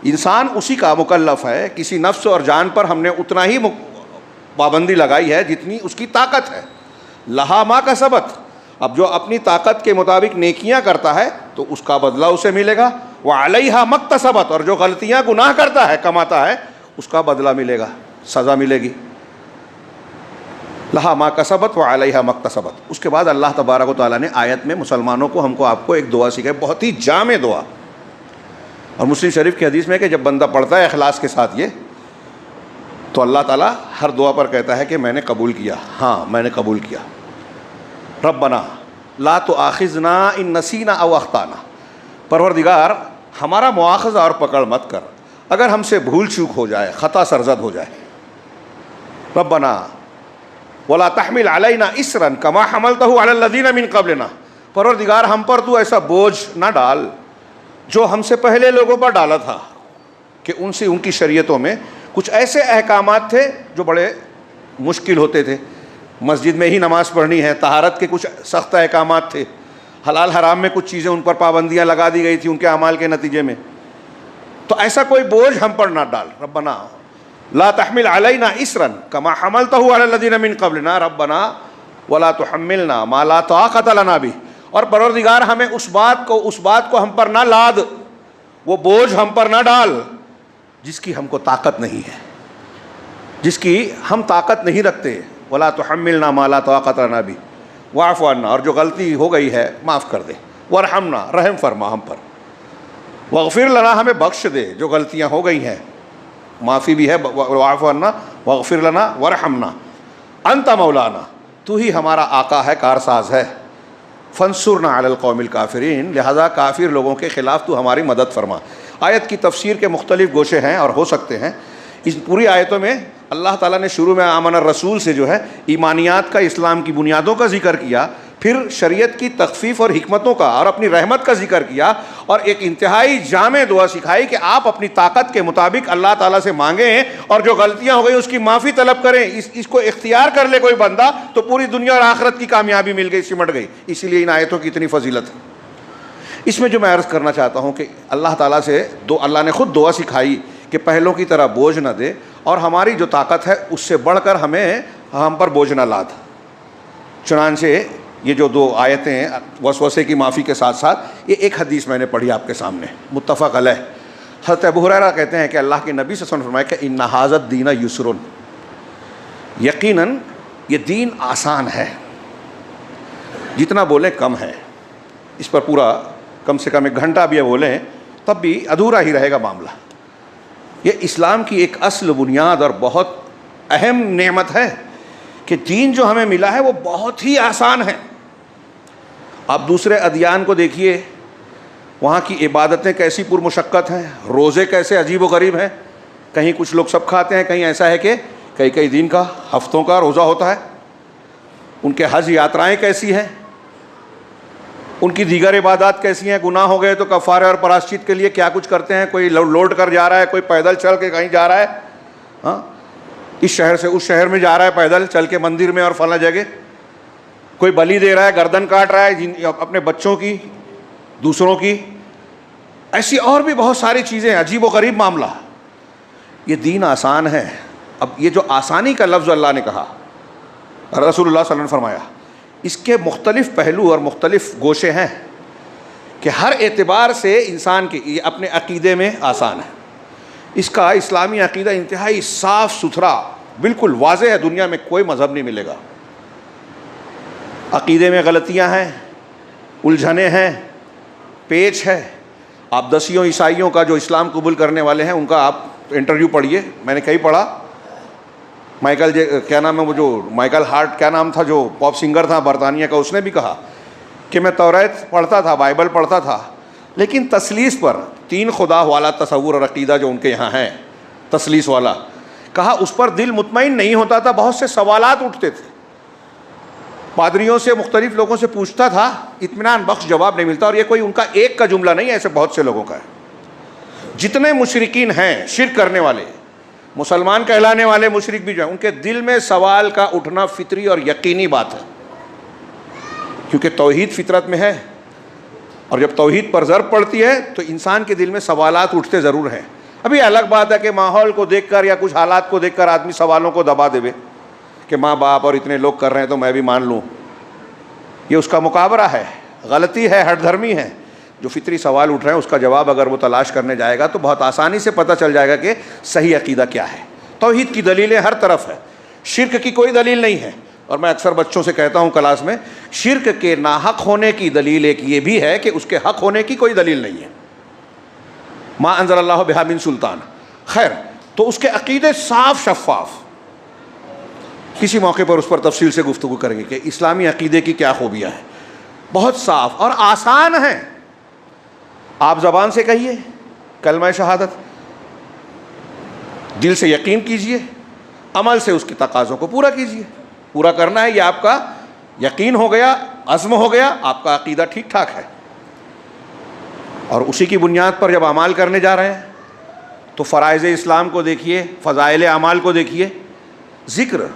इंसान उसी का मुकल्लफ़ है, किसी नफ्स और जान पर हमने उतना ही पाबंदी लगाई है जितनी उसकी ताकत है। लहा मा कसबत, अब जो अपनी ताकत के मुताबिक नेकियां करता है तो उसका बदला उसे मिलेगा, व अलैहा मक्तसबत, और जो गलतियां गुनाह करता है, कमाता है, उसका बदला मिलेगा, सज़ा मिलेगी। लहा मा कसबत व अलैहा मक्तसबत। उसके बाद अल्लाह तबारक व तआला ने आयत में मुसलमानों को, हमको, आपको एक दुआ सिखाई, बहुत ही जामे दुआ, और मुस्लिम शरीफ की हदीस में कि जब बंदा पढ़ता है इखलास के साथ ये, तो अल्लाह ताला हर दुआ पर कहता है कि मैंने कबूल किया, हाँ मैंने कबूल किया। रब्बना ला तो आखिजना इन नसीना अव अख्ताना, परवरदिगार हमारा मुआखज़ा और पकड़ मत कर अगर हमसे भूल चूक हो जाए, ख़ता सरजद हो जाए। रब्बना वला तहमिल अलैना इसरन कमा हमलतहु अलल लज़ीना मिन क़ब्लिना, परवरदिगार हम पर तू ऐसा बोझ ना डाल जो हमसे पहले लोगों पर डाला था, कि उनसे, उनकी शरीयतों में कुछ ऐसे अहकामात थे जो बड़े मुश्किल होते थे। मस्जिद में ही नमाज़ पढ़नी है, तहारत के कुछ सख्त अहकामात थे, हलाल हराम में कुछ चीज़ें उन पर पाबंदियाँ लगा दी गई थी उनके अमाल के नतीजे में। तो ऐसा कोई बोझ हम पर ना डाल। रब्बना ला तहमिल अलैना इसरन कमा हमलतहु अलल लज़ीना मिन क़ब्लिना रब्बना वला तुहम्मिलना मा ला ताक़त लना बिही, और परवरदिगार हमें उस बात को हम पर ना लाद, वो बोझ हम पर ना डाल जिसकी हमको ताकत नहीं है, जिसकी हम ताकत नहीं रखते। वला तुहम्मिलना मा ला ताक़त लना बिही वाफ़ु अन्ना, और जो गलती हो गई है माफ़ कर दे। वरहमना, रहम फरमा हम पर। वग़फ़िर लना, हमें बख्श दे जो गलतियाँ हो गई हैं, माफ़ी भी है। वाफ़ु अन्ना वग़फ़िर लना वरहमना अंत मौलाना, तू ही हमारा आका है, कारसाज है। फंसुरना अलल कौमिल काफिरीन, लिहाजा काफिर लोगों के ख़िलाफ़ तू हमारी मदद फरमा। आयत की तफसीर के मुख्तलिफ गोशे हैं और हो सकते हैं। इस पूरी आयतों में अल्लाह ताला ने शुरू में आमन रसूल से जो है ईमानियात का, इस्लाम की बुनियादों का जिक्र किया, फिर शरीयत की तख़फ़ीफ़ और हिकमतों का और अपनी रहमत का जिक्र किया, और एक इंतहाई जामे दुआ सिखाई कि आप अपनी ताकत के मुताबिक अल्लाह ताला से मांगें और जो गलतियाँ हो गई उसकी माफ़ी तलब करें। इसको इख्तियार कर ले कोई बंदा तो पूरी दुनिया और आखिरत की कामयाबी मिल गई, सिमट गई। इसीलिए इन आयतों की इतनी फजीलत है। इसमें जो मैं अर्ज़ करना चाहता हूँ कि अल्लाह ताला से अल्लाह ने ख़ुद दुआ सिखाई कि पहलों की तरह बोझ न दे, और हमारी जो ताकत है उससे बढ़कर हम पर बोझ न लाद। चुनांचे ये जो दो आयतें वसवसे की माफ़ी के साथ साथ, ये एक हदीस मैंने पढ़ी आपके सामने, मुत्तफ़क़ अलैह। हज़रत अबू हुरैरा कहते हैं कि अल्लाह के नबी सल्लल्लाहु अलैहि वसल्लम फरमाया कि इन्ना हाज़ा दीना युसरुन, यकीनन ये दीन आसान है, जितना बोलें कम है। इस पर पूरा कम से कम 1 घंटा भी बोलें तब भी अधूरा ही रहेगा मामला। ये इस्लाम की एक असल बुनियाद और बहुत अहम नेमत है कि दीन जो हमें मिला है वो बहुत ही आसान है। आप दूसरे अदियान को देखिए, वहाँ की इबादतें कैसी पुरमुशक्क़त हैं, रोज़े कैसे अजीब व गरीब हैं। कहीं कुछ लोग सब खाते हैं, कहीं ऐसा है कि कई कई दिन का, हफ्तों का रोज़ा होता है। उनके हज यात्राएं कैसी हैं, उनकी दीगर इबादत कैसी हैं। गुनाह हो गए तो कफ़ारे और प्रायश्चित के लिए क्या कुछ करते हैं। कोई लौट कर जा रहा है, कोई पैदल चल के कहीं जा रहा है, हाँ, इस शहर से उस शहर में जा रहा है पैदल चल के मंदिर में और फला जगह। कोई बलि दे रहा है, गर्दन काट रहा है अपने बच्चों की, दूसरों की। ऐसी और भी बहुत सारी चीज़ें, अजीब व गरीब मामला। ये दीन आसान है। अब ये जो आसानी का लफ्ज़ अल्लाह ने कहा, रसूलुल्लाह सल्लल्लाहु अलैहि वसल्लम ने फरमाया, इसके मुख्तलिफ़ पहलू और मुख्तलिफ़ गोशे हैं कि हर एतबार से इंसान के ये अपने अक़ीदे में आसान है। इसका इस्लामी अक़ीदा इंतहाई साफ़ सुथरा, बिल्कुल वाज़ेह है। दुनिया में कोई मज़हब नहीं मिलेगा। अक़ीदे में गलतियाँ हैं, उलझने हैं, पेच है। आप दसियों ईसाइयों का जो इस्लाम कबूल करने वाले हैं उनका आप इंटरव्यू पढ़िए। मैंने कहीं पढ़ा, क्या नाम है वो जो माइकल हार्ट, क्या नाम था, जो पॉप सिंगर था बरतानिया का, उसने भी कहा कि मैं तौरात पढ़ता था, बाइबल पढ़ता था, लेकिन तसलीस पर, तीन खुदा वाला तसव्वुर और अक़ीदा जो उनके यहाँ है, तसलीस वाला, कहा उस पर दिल मुतमईन नहीं होता था। बहुत से सवालात उठते थे, पादरियों से, मुख्तलिफ लोगों से पूछता था, इत्मीनान बख्श जवाब नहीं मिलता। और ये कोई उनका एक का जुमला नहीं है, ऐसे बहुत से लोगों का है। जितने मुशरिकीन हैं, शिर्क करने वाले, मुसलमान कहलाने वाले मुशरिक भी जो हैं, उनके दिल में सवाल का उठना फितरी और यकीनी बात है, क्योंकि तौहीद फितरत में है। और जब तौहीद पर ज़रब पड़ती है तो इंसान के दिल में सवालात उठते ज़रूर हैं। अभी अलग बात है कि माहौल को देखकर या कुछ हालात को देखकर आदमी सवालों को दबा देवे कि माँ बाप और इतने लोग कर रहे हैं तो मैं भी मान लूँ। ये उसका मुकाबरा है, गलती है, हठधर्मी है। जो फितरी सवाल उठ रहे हैं उसका जवाब अगर वो तलाश करने जाएगा तो बहुत आसानी से पता चल जाएगा कि सही अक़ीदा क्या है। तौहीद की दलीलें हर तरफ है, शिर्क की कोई दलील नहीं है। और मैं अक्सर बच्चों से कहता हूँ क्लास में, शिर्क के नाहक होने की दलील एक ये भी है कि उसके हक होने की कोई दलील नहीं है। मा अंज़लल्लाहु बिहा मिन सुल्तान। खैर, तो उसके अक़ीदे साफ शफ़ाफ, किसी मौके पर उस पर तफसील से गुफ्तगू करेंगे कि इस्लामी अक़ीदे की क्या खूबियाँ हैं। बहुत साफ और आसान है। आप ज़बान से कहिए कलमा शहादत, दिल से यकीन कीजिए, अमल से उसके तकाज़ों को पूरा कीजिए। पूरा करना है, ये आपका यकीन हो गया, अज़्म हो गया, आपका अक़ीदा ठीक ठाक है। और उसी की बुनियाद पर जब अमाल करने जा रहे हैं तो फ़राइज़ इस्लाम को देखिए, फ़ज़ाइल अमाल को देखिए। ज़िक्र,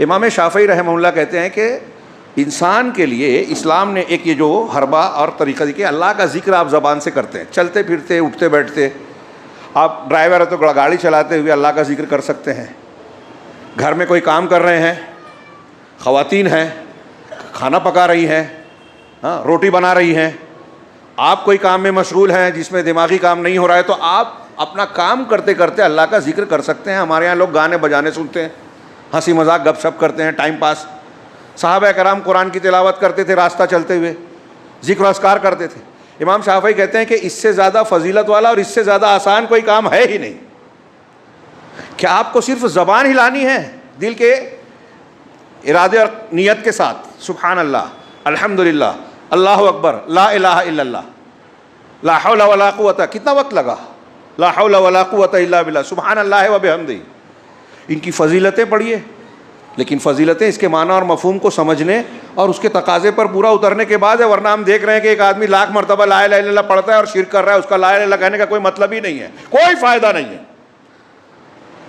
इमाम शाफ़ई रहमहुल्लाह कहते हैं कि इंसान के लिए इस्लाम ने एक ये जो हरबा और तरीक़ा दी कि अल्लाह का ज़िक्र आप ज़बान से करते हैं, चलते फिरते, उठते बैठते। आप ड्राइवर है तो गाड़ी चलाते हुए अल्लाह का ज़िक्र कर सकते हैं। घर में कोई काम कर रहे हैं, ख़वातीन हैं, खाना पका रही हैं, हाँ, रोटी बना रही हैं, आप कोई काम में मशगूल हैं जिसमें दिमागी काम नहीं हो रहा है, तो आप अपना काम करते करते अल्लाह का ज़िक्र कर सकते हैं। हमारे यहाँ लोग गाने बजाने सुनते हैं, हंसी मजाक गपशप करते हैं, टाइम पास। सहाबा कराम कुरान की तिलावत करते थे, रास्ता चलते हुए ज़िक्र अस्कार करते थे। इमाम शाफ़ई कहते हैं कि इससे ज़्यादा फजीलत वाला और इससे ज़्यादा आसान कोई काम है ही नहीं। क्या आपको सिर्फ ज़बान हिलानी है, दिल के इरादे और नियत के साथ, सुभान अल्लाह, अल्हम्दुलिल्लाह, अल्लाहु अकबर, ला इलाहा इल्लल्लाह, ला हौला वला कुव्वता। कितना वक्त लगा? ला हौला वला कुव्वता इल्ला बिल्लाह, सुभान अल्लाह व बिहम्दी। इनकी फ़जीलतें पढ़िए, लेकिन फ़जीलतें इसके माना और मफ़हूम को समझने और उसके तकाज़े पर पूरा उतरने के बाद है। वरना हम देख रहे हैं कि एक आदमी लाख मरतबा ला इलाहा इल्लल्लाह पढ़ता है और शिर्क कर रहा है, उसका ला इलाहा इल्लल्लाह कहने का कोई मतलब ही नहीं है, कोई फ़ायदा नहीं है।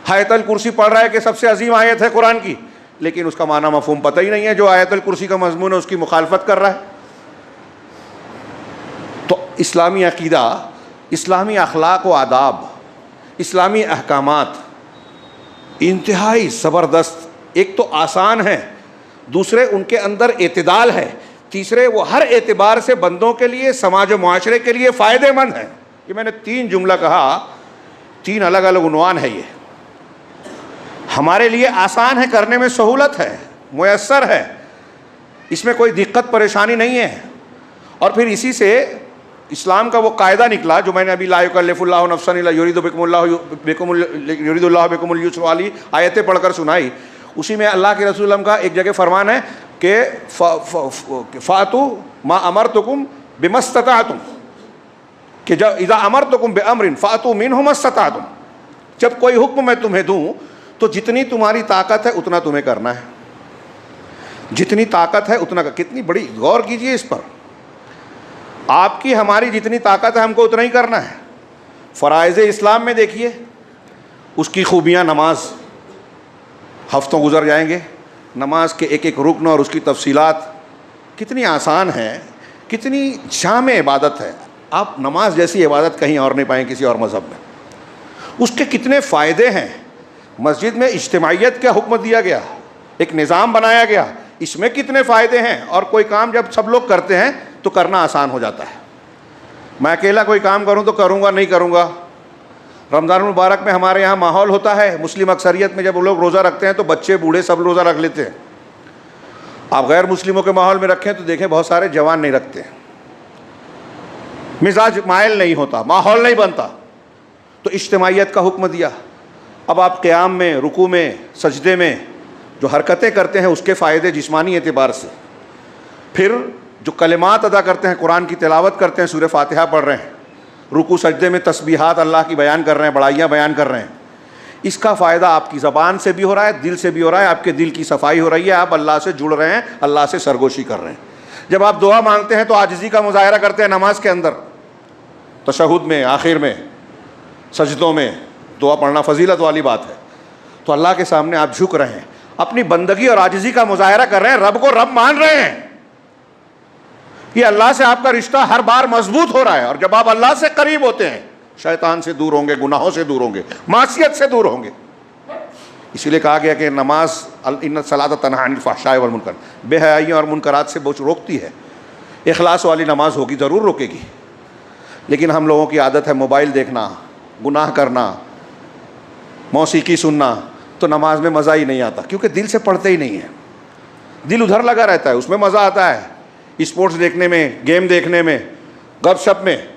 आयतुल कुर्सी पढ़ रहा है कि सबसे अजीम आयत है कुरान की, लेकिन उसका माना मफ़हूम पता ही नहीं है। जो आयतुल कुर्सी का मज़मून है उसकी मुखालफत कर रहा है। तो इस्लामी अक़ीदा, इस्लामी अखलाक व आदाब, इस्लामी अहकामात इंतहाई ज़बरदस्त। एक तो आसान है, दूसरे उनके अंदर एतदाल है, तीसरे वो हर एतबार से बंदों के लिए, समाज व मुआशरे के लिए फ़ायदेमंद है। ये मैंने तीन जुमला कहा, तीन अलग अलग उन्वान है। ये हमारे लिए आसान है, करने में सहूलत है, मुयस्सर है, इसमें कोई दिक्कत परेशानी नहीं है। और फिर इसी से इस्लाम का वो कायदा निकला जो मैंने अभी ला युकल्लिफुल्लाहु नफ्सन इल्ला युरीदुल्लाहु बिकुमुल युस्र वाली आयतें पढ़कर सुनाई, उसी में अल्लाह के रसूल का एक जगह फरमान है कि फ़ातु मा अमरतुकुम बिमस्तताअतुम, कि जब इज़ा अमरतुकुम बिअम्रिन फ़ातु मिन्हु मस्तताअतुम, जब कोई हुक्म मैं तुम्हें दूं तो जितनी तुम्हारी ताकत है उतना तुम्हें करना है, जितनी ताकत है उतना। कितनी बड़ी, गौर कीजिए इस पर। आपकी हमारी जितनी ताकत है हमको उतना ही करना है। फ़राइज़ इस्लाम में देखिए उसकी खूबियाँ, नमाज, हफ्तों गुजर जाएंगे, नमाज के एक एक रुकन और उसकी तफसीलात कितनी आसान है, कितनी शाम इबादत है। आप नमाज जैसी इबादत कहीं और नहीं पाएँ किसी और मज़हब में। उसके कितने फ़ायदे हैं। मस्जिद में इज्तिमाइयत का हुक्म दिया गया, एक निज़ाम बनाया गया, इसमें कितने फ़ायदे हैं। और कोई काम जब सब लोग करते हैं तो करना आसान हो जाता है। मैं अकेला कोई काम करूं तो करूंगा, नहीं करूंगा। रमज़ान मुबारक में हमारे यहाँ माहौल होता है, मुस्लिम अक्सरियत में जब लोग रोज़ा रखते हैं तो बच्चे बूढ़े सब रोज़ा रख लेते हैं। आप गैर मुस्लिमों के माहौल में रखें तो देखें बहुत सारे जवान नहीं रखते, मिजाज मायल नहीं होता, माहौल नहीं बनता। तो इज्तिमाइयत का हुक्म दिया। अब आप क़याम में, रुकू में, सजदे में जो हरकतें करते हैं उसके फ़ायदे जिस्मानी एतबार से, फिर जो कलिमात अदा करते हैं, कुरान की तिलावत करते हैं, सूरह फातिहा पढ़ रहे हैं, रुकू सजदे में तस्बीहात अल्लाह की बयान कर रहे हैं, बड़ाइयाँ बयान कर रहे हैं, इसका फ़ायदा आपकी ज़बान से भी हो रहा है, दिल से भी हो रहा है। आपके दिल की सफाई हो रही है, आप अल्लाह से जुड़ रहे हैं, अल्लाह से सरगोशी कर रहे हैं। जब आप दुआ मांगते हैं तो आजिज़ी का मुज़ाहरा करते हैं नमाज के अंदर, तशहुद में, आखिर में, सजदों में दुआ पढ़ना फजीलत वाली बात है। तो अल्लाह के सामने आप झुक रहे हैं, अपनी बंदगी और आजिज़ी का मुज़ाहरा कर रहे हैं, रब को रब मान रहे हैं। ये अल्लाह से आपका रिश्ता हर बार मजबूत हो रहा है। और जब आप अल्लाह से करीब होते हैं, शैतान से दूर होंगे, गुनाहों से दूर होंगे, मासियत से दूर होंगे। इसीलिए कहा गया कि नमाज इन्न सलात तन्हा अनिल फ़हशाइ वल मुनकर, बेहयाई और मुनकरात से बहुत रोकती है। इखलास वाली नमाज होगी, ज़रूर रोकेगी। लेकिन हम लोगों की आदत है मोबाइल देखना, गुनाह करना, मौसीकी सुनना, तो नमाज में मज़ा ही नहीं आता, क्योंकि दिल से पढ़ते ही नहीं है। दिल उधर लगा रहता है, उसमें मज़ा आता है स्पोर्ट्स देखने में, गेम देखने में, गपशप में।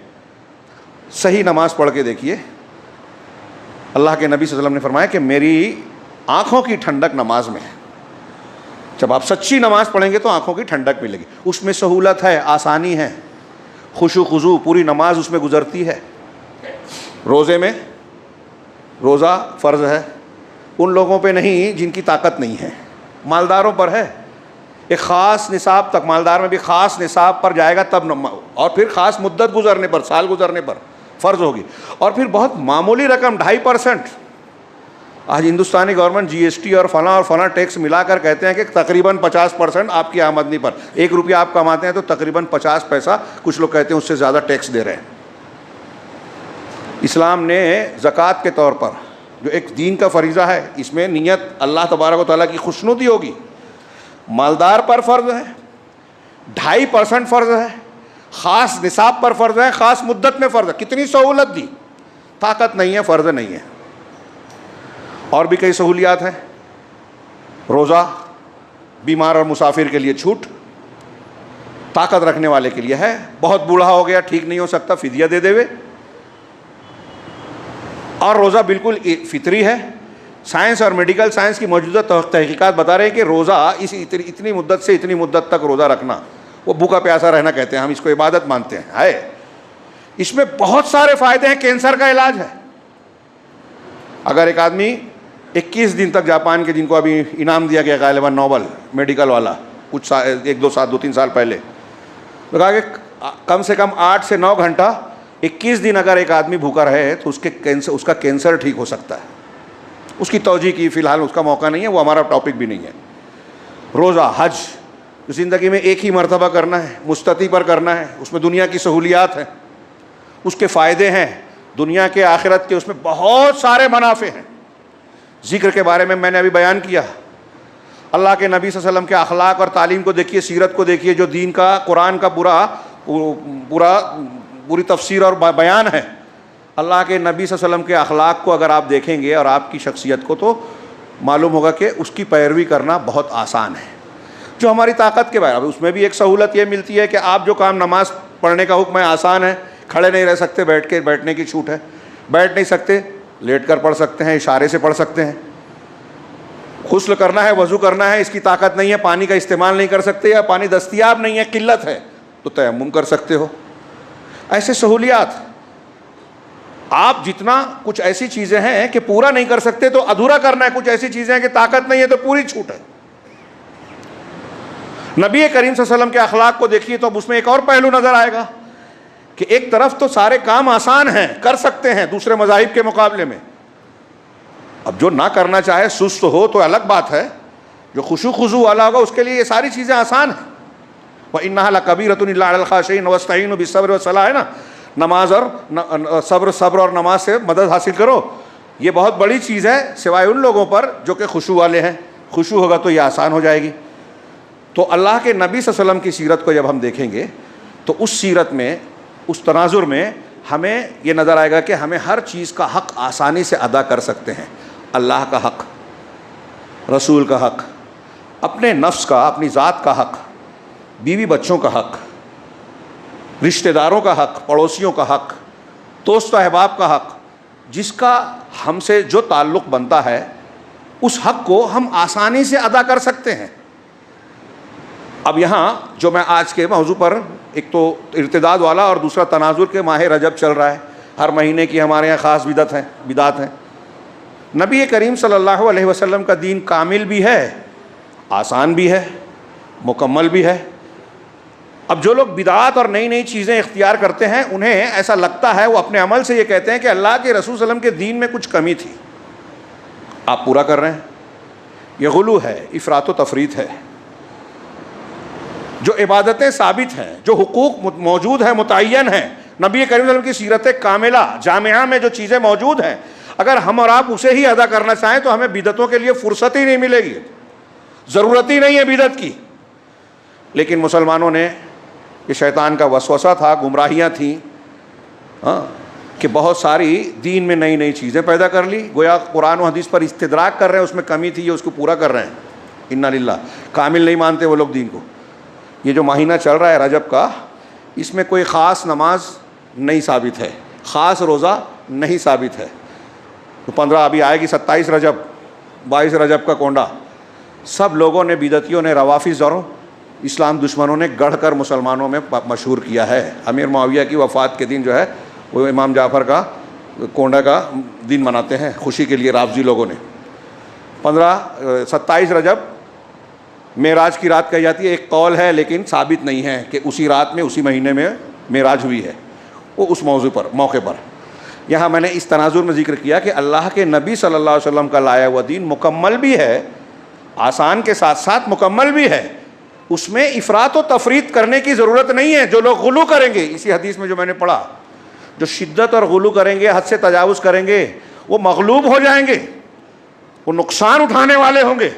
सही नमाज पढ़ के देखिए, अल्लाह के नबी सल्लल्लाहु अलैहि वसल्लम ने फरमाया कि मेरी आँखों की ठंडक नमाज में है। जब आप सच्ची नमाज पढ़ेंगे तो आँखों की ठंडक मिलेगी। उसमें सहूलत है, आसानी है, खुशू खुजू, पूरी नमाज उसमें गुजरती है। रोज़े में, रोज़ा फ़र्ज़ है उन लोगों पे नहीं जिनकी ताकत नहीं है, मालदारों पर है। एक ख़ास निसाब तक, मालदार में भी ख़ास निसाब पर जाएगा तब, और फिर ख़ास मुद्दत गुजरने पर, साल गुजरने पर फ़र्ज़ होगी। और फिर बहुत मामूली रकम 2.5%। आज हिंदुस्तानी गवर्नमेंट जीएसटी और फला टैक्स मिलाकर कहते हैं कि तकरीबन 50% आपकी आमदनी पर, 1 रुपया आप कमाते हैं तो तकरीबन 50 पैसा, कुछ लोग कहते हैं उससे ज़्यादा टैक्स दे रहे हैं। इस्लाम ने ज़कात के तौर पर, जो एक दीन का फरीज़ा है, इसमें नियत अल्लाह तबारक व तआला की खुशनुदी होगी। मालदार पर फ़र्ज़ है, 2.5% फ़र्ज़ है, ख़ास निसाब पर फ़र्ज़ है, ख़ास मुद्दत में फ़र्ज़ है। कितनी सहूलत दी। ताकत नहीं है, फ़र्ज़ नहीं है। और भी कई सहूलियात हैं। रोज़ा बीमार और मुसाफिर के लिए छूट, ताकत रखने वाले के लिए है। बहुत बूढ़ा हो गया, ठीक नहीं हो सकता, फ़िदिया दे देवे। और रोज़ा बिल्कुल फितरी है। साइंस और मेडिकल साइंस की मौजूदा तहकीकात बता रहे हैं कि रोज़ा इतनी मुद्दत से इतनी मुद्दत तक रोज़ा रखना, वो भूखा प्यासा रहना कहते हैं, हम इसको इबादत मानते हैं, है। इसमें बहुत सारे फ़ायदे हैं। कैंसर का इलाज है। अगर एक आदमी 21 दिन तक, जापान के जिनको अभी इनाम दिया गया गालिबन नोबल मेडिकल वाला, कुछ 2-3 साल पहले, तो कहा कि कम से कम 8 से 9 घंटा 21 दिन अगर एक आदमी भूखा रहे तो उसका कैंसर ठीक हो सकता है। उसकी तौजीह की फ़िलहाल उसका मौका नहीं है, वो हमारा टॉपिक भी नहीं है। रोज़ा, हज ज़िंदगी में एक ही मरतबा करना है, मुस्तती पर करना है, उसमें दुनिया की सहूलियात हैं, उसके फ़ायदे हैं दुनिया के आखिरत के, उसमें बहुत सारे मुनाफे हैं। ज़िक्र के बारे में मैंने अभी बयान किया। अल्लाह के नबी सल्लल्लाहु अलैहि वसल्लम के अखलाक और तालीम को देखिए, सीरत को देखिए, जो दीन का, कुरान का पूरी तफसीर और बयान है। अल्लाह के नबी सल्लल्लाहु अलैहि वसल्लम के अखलाक को अगर आप देखेंगे और आपकी शख्सियत को, तो मालूम होगा कि उसकी पैरवी करना बहुत आसान है। जो हमारी ताकत के बारे में, उसमें भी एक सहूलत ये मिलती है कि आप जो काम नमाज पढ़ने का हुक्म है, आसान है। खड़े नहीं रह सकते, बैठने की छूट है। बैठ नहीं सकते, लेट कर पढ़ सकते हैं, इशारे से पढ़ सकते हैं। गुस्ल करना है, वज़ू करना है, इसकी ताकत नहीं है, पानी का इस्तेमाल नहीं कर सकते, या पानी दस्तयाब नहीं है, किल्लत है, तो तयम्मुम कर सकते हो। ऐसे सहूलियात आप जितना, कुछ ऐसी चीज़ें हैं कि पूरा नहीं कर सकते तो अधूरा करना है, कुछ ऐसी चीज़ें हैं कि ताकत नहीं है तो पूरी छूट है। नबी करीम सल्लल्लाहु अलैहि वसल्लम के अखलाक को देखिए तो अब उसमें एक और पहलू नज़र आएगा कि एक तरफ तो सारे काम आसान हैं, कर सकते हैं दूसरे मज़ाहिब के मुकाबले में। अब जो ना करना चाहे, सुस्त हो तो अलग बात है, जो खुशू खुजू वाला होगा उसके लिए ये सारी चीज़ें आसान हैं। व इन्नहा लकबीरतुन इल्ला अलल खाशिईन वस्तईनु बिस्सब्र वस्सलाह है ना, नमाज और सब्र और नमाज से मदद हासिल करो, ये बहुत बड़ी चीज़ है, सिवाय उन लोगों पर जो कि खुशू वाले हैं। खुशू होगा तो ये आसान हो जाएगी। तो अल्लाह के नबी सल्लल्लाहु अलैहि वसल्लम की सीरत को जब हम देखेंगे तो उस सीरत में, उस तनाजुर में हमें ये नज़र आएगा कि हमें हर चीज़ का हक़ आसानी से अदा कर सकते हैं। अल्लाह का हक़, रसूल का हक़, अपने नफ्स का, अपनी ज़ात का हक़, बीवी बच्चों का हक़, रिश्तेदारों का हक़, पड़ोसियों का हक़, दोस्त अहबाब का हक़, जिसका हमसे जो ताल्लुक़ बनता है उस हक़ को हम आसानी से अदा कर सकते हैं। अब यहाँ जो मैं आज के मौजू पर, एक तो इर्तिदाद वाला और दूसरा तनाजुर के माह रजब चल रहा है, हर महीने की हमारे यहाँ ख़ास बिदात हैं। नबी करीम सल्लल्लाहु अलैहि वसल्लम का दीन कामिल भी है, आसान भी है, मुकम्मल भी है। अब जो लोग बिदात और नई नई चीज़ें इख्तियार करते हैं, उन्हें ऐसा लगता है, वो अपने अमल से ये कहते हैं कि अल्लाह के रसूल सल्लल्लाहु अलैहि वसल्लम के दीन में कुछ कमी थी, आप पूरा कर रहे हैं। ये गुलू है, इफ़रात व तफरीत है। जो इबादतें साबित हैं, जो हुकूक मौजूद हैं, मुतय्यन हैं, नबी करीम सल्लल्लाहु अलैहि वसल्लम की सीरत कामिला जामिया में जो चीज़ें मौजूद हैं, अगर हम और आप उसे ही अदा करना चाहें तो हमें बिदतों के लिए फुर्सत ही नहीं मिलेगी, ज़रूरत ही नहीं है बिदत की। लेकिन मुसलमानों ने, ये शैतान का वसवसा था, गुमराहियाँ थीं, हाँ, कि बहुत सारी दीन में नई नई चीज़ें पैदा कर ली, गोया कुरान और हदीस पर इस्तिदराक कर रहे हैं, उसमें कमी थी, ये उसको पूरा कर रहे हैं। इन्ना लिल्लाह, कामिल नहीं मानते वो लोग दीन को। ये जो महीना चल रहा है रजब का, इसमें कोई ख़ास नमाज नहीं साबित है, ख़ास रोज़ा नहीं साबित है। तो 15 अभी आएगी, 27 रजब, 22 रजब का कोंडा, सब लोगों ने, बिदतियों ने, रवाफिज़ और इस्लाम दुश्मनों ने गढ़ कर मुसलमानों में मशहूर किया है। अमीर मुआविया की वफ़ात के दिन जो है वो इमाम जाफ़र का कोंडा का दिन मनाते हैं खुशी के लिए राफ़ज़ी लोगों ने। 27 रजब मेराज की रात कही जाती है, एक कौल है लेकिन साबित नहीं है कि उसी रात में, उसी महीने में मेराज हुई है। वो उस मौके पर यहाँ मैंने इस तनाजुर में जिक्र किया कि अल्लाह के नबी सल्लल्लाहु अलैहि वसल्लम का लाया हुआ दीन मुकम्मल भी है, आसान के साथ साथ मुकम्मल भी है। उसमें इफ़रात व तफरीत करने की ज़रूरत नहीं है। जो लोग गुलू करेंगे, इसी हदीस में जो मैंने पढ़ा, जो शिद्दत और गुलू करेंगे, हद से तजावुज़ करेंगे, वो मगलूब हो जाएंगे, वो नुकसान उठाने वाले होंगे,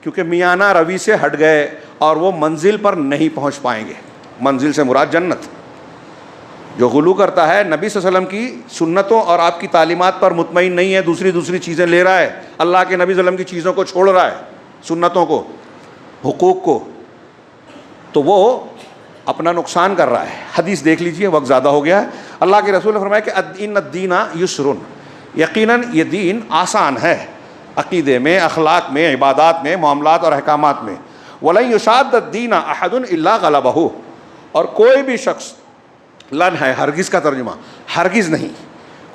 क्योंकि मियाना रवि से हट गए और वो मंजिल पर नहीं पहुँच पाएंगे। मंजिल से मुराद जन्नत। जो गुलू करता है, नबी सल्लल्लाहु अलैहि वसल्लम की सुन्नतों और आपकी तालीमात पर मुतमईन नहीं है, दूसरी चीज़ें ले रहा है, अल्लाह के नबी सल्लल्लाहु अलैहि वसल्लम की चीज़ों को छोड़ रहा है, सुन्नतों को, हुकूक को, तो वो अपना नुकसान कर रहा है। हदीस देख लीजिए, वक्त ज़्यादा हो गया है। अल्लाह के रसूल ने फरमाया कि इन्न दीना युसरुन, यकीनन ये दीन आसान है, अक़ीदे में, अखलाक में, इबादात में, मामलात और अहकामात में। वलन युशाद्द दीना अहदुन इल्ला गलबहु, और कोई भी शख्स, लन है हरगिज़ का तर्जुमा, हरगिज़ नहीं,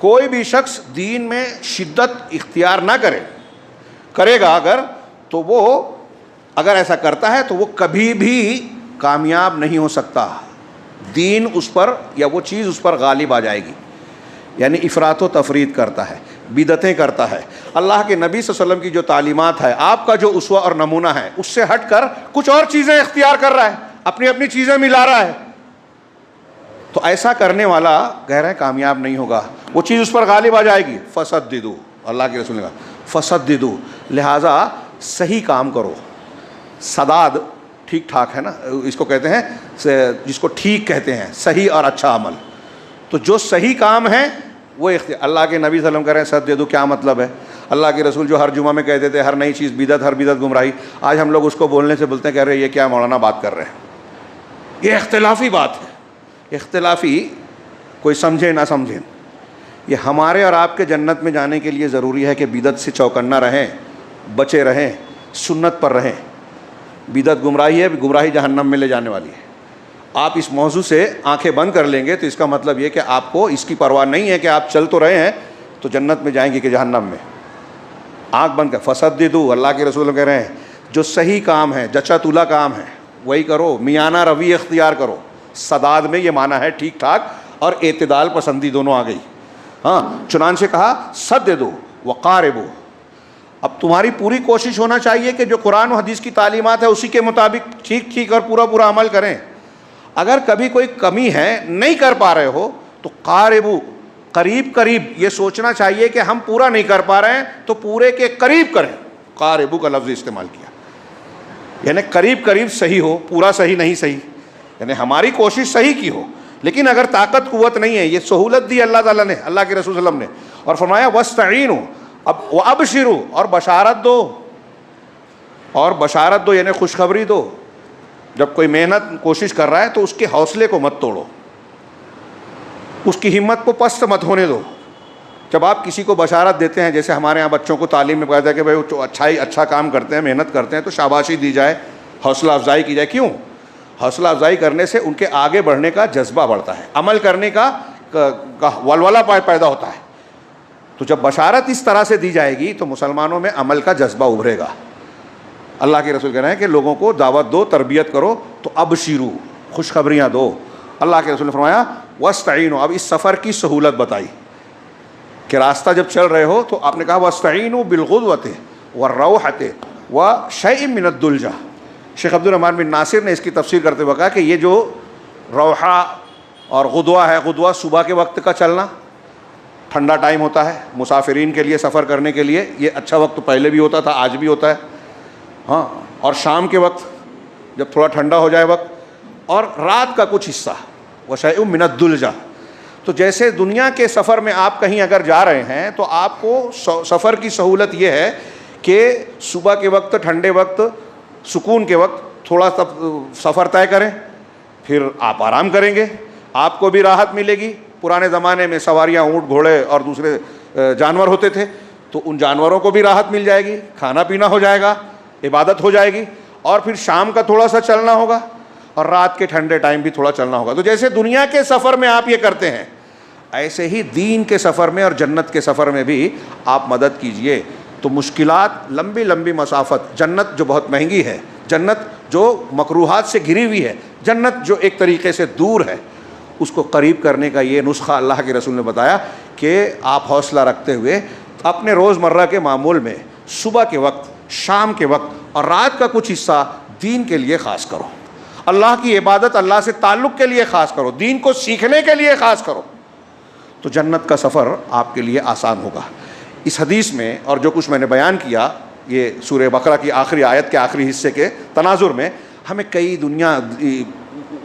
कोई भी शख्स दीन में शिद्दत इख्तियार ना करेगा अगर, तो वो अगर ऐसा करता है तो वो कभी भी कामयाब नहीं हो सकता। दीन उस पर, या वो चीज़ उस पर गालिब आ जाएगी। यानी इफ़रात व तफरीत करता है, बिदतें करता है, अल्लाह के नबी सल्लल्लाहु अलैहि वसल्लम की जो तालीमात है, आपका जो उसवा और नमूना है, उससे हट कर कुछ और चीज़ें इख्तियार कर रहा है, अपनी अपनी चीज़ें मिला रहा है, तो ऐसा करने वाला कह रहे हैं कामयाब नहीं होगा, वो चीज़ उस पर गालिब आ जाएगी। फसद्दिदू, अल्लाह के रसूल ने कहा फसद्दिदू, लिहाजा सही काम करो। सदाद ठीक ठाक है ना, इसको कहते हैं, जिसको ठीक कहते हैं, सही और अच्छा अमल। तो जो सही काम है वो अल्लाह के नबी सल्लल्लाहु अलैहि वसल्लम कह रहे हैं सद्दिदू, क्या मतलब है? अल्लाह के रसूल जो हर जुमा में कहते थे हर नई चीज़ बिदत, हर बिदत गुमराही, आज हम लोग उसको बोलने से बोलते हैं, कह रहे हैं ये क्या मौलाना बात कर रहे हैं, ये इख्तिलाफी बात है, इख्तिलाफ़ी कोई समझे ना समझे, ये हमारे और आपके जन्नत में जाने के लिए ज़रूरी है कि बिदत से चौकन्ना रहें, बचे रहें, सुन्नत पर रहें। बिदत गुमराही है, गुमराही जहन्नम में ले जाने वाली है। आप इस मौजू से आंखें बंद कर लेंगे तो इसका मतलब ये कि आपको इसकी परवाह नहीं है कि आप चल तो रहे हैं तो जन्नत में जाएंगे कि जहन्नम में। आंख बंद कर, फसद्दिदू, अल्लाह के रसूल कह रहे हैं जो सही काम है, जचा तुला काम है वही करो, मियाना रवि इख्तियार करो। सदाद में ये माना है ठीक ठाक और एतदाल पसंदी दोनों आ गई। हाँ, चुनांचे कहा सद्दिदू वक़ारिबू। अब तुम्हारी पूरी कोशिश होना चाहिए कि जो कुरान और हदीस की तालीमात है उसी के मुताबिक ठीक ठीक और पूरा पूरा अमल करें। अगर कभी कोई कमी है, नहीं कर पा रहे हो तो क़ारिबू, करीब करीब ये सोचना चाहिए कि हम पूरा नहीं कर पा रहे हैं तो पूरे के करीब करें। क़ारिबू का लफ्ज़ इस्तेमाल किया, यानी करीब करीब सही हो, पूरा सही नहीं सही, यानी हमारी कोशिश सही की हो, लेकिन अगर ताकत कुव्वत नहीं है। ये सहूलत दी अल्लाह ताला ने, अल्लाह के रसूल सल्लल्लाहु अलैहि वसल्लम ने, और फरमाया वस्तईनु, अब वअबशिरू, और बशारत दो, और बशारत दो यानी खुशखबरी दो। जब कोई मेहनत कोशिश कर रहा है तो उसके हौसले को मत तोड़ो, उसकी हिम्मत को पस्त मत होने दो। जब आप किसी को बशारत देते हैं, जैसे हमारे यहाँ बच्चों को तालीम में कहता है कि भाई वो अच्छा काम करते हैं, मेहनत करते हैं, तो शाबाशी दी जाए, हौसला अफजाई की जाए। क्यों? हौसला अफजाई करने से उनके आगे बढ़ने का जज्बा बढ़ता है, अमल करने का वलवला पैदा होता है। तो जब बशारत इस तरह से दी जाएगी तो मुसलमानों में अमल का जज्बा उभरेगा। अल्लाह के रसूल कह रहे हैं कि लोगों को दावत दो, तरबियत करो, तो अबशिरू, खुशखबरियाँ दो। अल्लाह के रसूल ने फरमाया वस्तईनु, अब इस सफ़र की सहूलत बताई कि रास्ता जब चल रहे हो तो आपने कहा वस्तईनु बिलगुदवति वर्रौहति व शैइन मिनद्दुल्जा। शेख अब्दुल रहमान बिन नासिर ने इसकी तफसीर करते हुए कहा कि ये जो रौहा और गुदवा है, गुदवा सुबह के वक्त का चलना, ठंडा टाइम होता है मुसाफिरीन के लिए, सफ़र करने के लिए ये अच्छा वक्त पहले भी होता था, आज भी होता है। हाँ, और शाम के वक्त जब थोड़ा ठंडा हो जाए वक्त, और रात का कुछ हिस्सा व शैउम मिनद्दुल्जा। तो जैसे दुनिया के सफ़र में आप कहीं अगर जा रहे हैं तो आपको सफ़र की सहूलत ये है कि सुबह के वक्त, ठंडे वक्त, सुकून के वक्त थोड़ा सफ़र तय करें, फिर आप आराम करेंगे, आपको भी राहत मिलेगी। पुराने ज़माने में सवारियाँ ऊँट, घोड़े और दूसरे जानवर होते थे, तो उन जानवरों को भी राहत मिल जाएगी, खाना पीना हो जाएगा, इबादत हो जाएगी, और फिर शाम का थोड़ा सा चलना होगा और रात के ठंडे टाइम भी थोड़ा चलना होगा। तो जैसे दुनिया के सफ़र में आप ये करते हैं, ऐसे ही दीन के सफ़र में और जन्नत के सफ़र में भी आप मदद कीजिए। तो मुश्किलात, लंबी लंबी मसाफत, जन्नत जो बहुत महंगी है, जन्नत जो मकरूहात से घिरी हुई है, जन्नत जो एक तरीक़े से दूर है, उसको करीब करने का ये नुस्खा अल्लाह के रसूल ने बताया कि आप हौसला रखते हुए अपने रोज़मर्रा के मामूल में सुबह के वक्त, शाम के वक्त और रात का कुछ हिस्सा दीन के लिए ख़ास करो, अल्लाह की इबादत, अल्लाह से ताल्लुक़ के लिए ख़ास करो, दीन को सीखने के लिए ख़ास करो, तो जन्नत का सफ़र आपके लिए आसान होगा। इस हदीस में और जो कुछ मैंने बयान किया, ये सूरह बकरा की आखिरी आयत के आखिरी हिस्से के तनाजुर में हमें कई दुनिया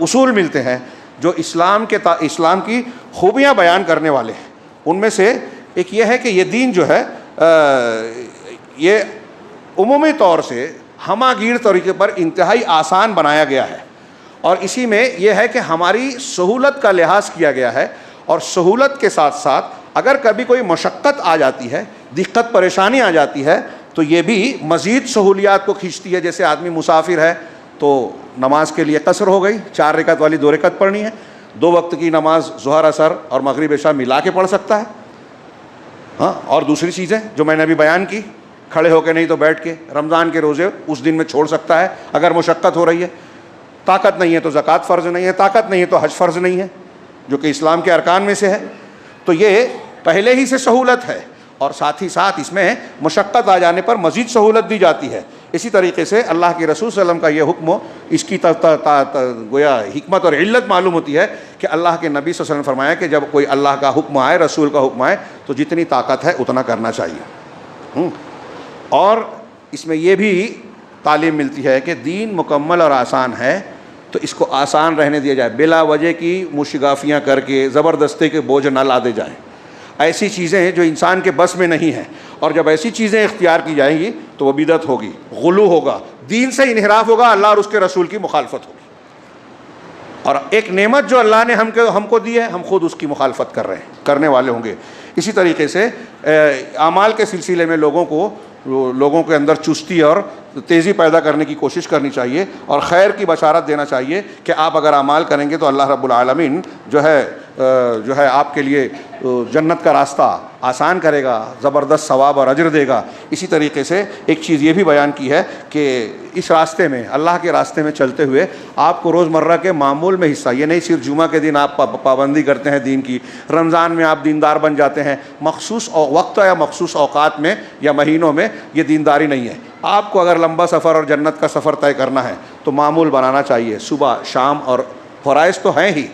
उसूल मिलते हैं जो इस्लाम की खूबियाँ बयान करने वाले हैं। उनमें से एक ये है कि ये दीन जो है ये उमूमी तौर से हमागीर तरीके पर इंतहाई आसान बनाया गया है, और इसी में यह है कि हमारी सहूलत का लिहाज किया गया है, और सहूलत के साथ साथ अगर कभी कोई मशक्क़त आ जाती है, दिक्कत परेशानी आ जाती है, तो ये भी मज़ीद सहूलियात को खींचती है। जैसे आदमी मुसाफिर है तो नमाज के लिए कसर हो गई, 4 रकात वाली 2 रकात पढ़नी है, 2 वक्त की नमाज ज़ुहर, असर और मगरिब इशा मिला के पढ़ सकता है। हाँ, और दूसरी चीज़ें जो मैंने अभी बयान की, खड़े होकर नहीं तो बैठ के, रमज़ान के रोज़े उस दिन में छोड़ सकता है अगर मुशक्क़त हो रही है। ताकत नहीं है तो ज़कात फ़र्ज़ नहीं है, ताकत नहीं है तो हज फ़र्ज़ नहीं है, जो कि इस्लाम के अरकान में से है। तो ये पहले ही से सहूलत है, और साथ ही साथ इसमें मुशक्क़त आ जाने पर मज़ीद सहूलत दी जाती है। इसी तरीके से अल्लाह के रसूल सल्लल्लाहु अलैहि वसल्लम का ये हुक्म, इसकी गोया हिकमत और इल्लत मालूम होती है कि अल्लाह के नबी सल्लल्लाहु अलैहि वसल्लम ने फरमाया कि जब कोई अल्लाह का हुक्म आए, रसूल का हुक्म आए, तो जितनी ताकत है उतना करना चाहिए। और इसमें यह भी तालीम मिलती है कि दीन मुकम्मल और आसान है, तो इसको आसान रहने दिया जाए, बिला वजह की मुशगाफियाँ करके ज़बरदस्ती के बोझ ना ला दे जाए। ऐसी चीज़ें जो इंसान के बस में नहीं हैं, और जब ऐसी चीज़ें इख्तियार की जाएंगी तो वह बिदत होगी, गुलू होगा, दीन से इन्हिराफ होगा, अल्लाह और उसके रसूल की मुखालफत होगी। और एक नेमत जो अल्लाह ने हमको दी है, हम खुद उसकी मुखालफत कर रहे हैं, करने वाले होंगे। इसी तरीके से आमाल के सिलसिले में लोगों के अंदर चुस्ती और तेज़ी पैदा करने की कोशिश करनी चाहिए और खैर की बशारत देना चाहिए कि आप अगर अमाल करेंगे तो अल्लाह रब्बुल आलमीन जो है आपके लिए जन्नत का रास्ता आसान करेगा, ज़बरदस्त सवाब और अजर देगा। इसी तरीके से एक चीज़ ये भी बयान की है कि इस रास्ते में, अल्लाह के रास्ते में चलते हुए आपको रोज़मर्रा के मामूल में हिस्सा, ये नहीं सिर्फ जुमा के दिन आप पाबंदी करते हैं दीन की, रमज़ान में आप दीनदार बन जाते हैं, मखसूस वक्त या मखसूस औकात में या महीनों में ये दीनदारी नहीं है। आपको अगर लंबा सफ़र और जन्नत का सफ़र तय करना है तो मामूल बनाना चाहिए, सुबह शाम, और फ़राइज़ तो हैं ही,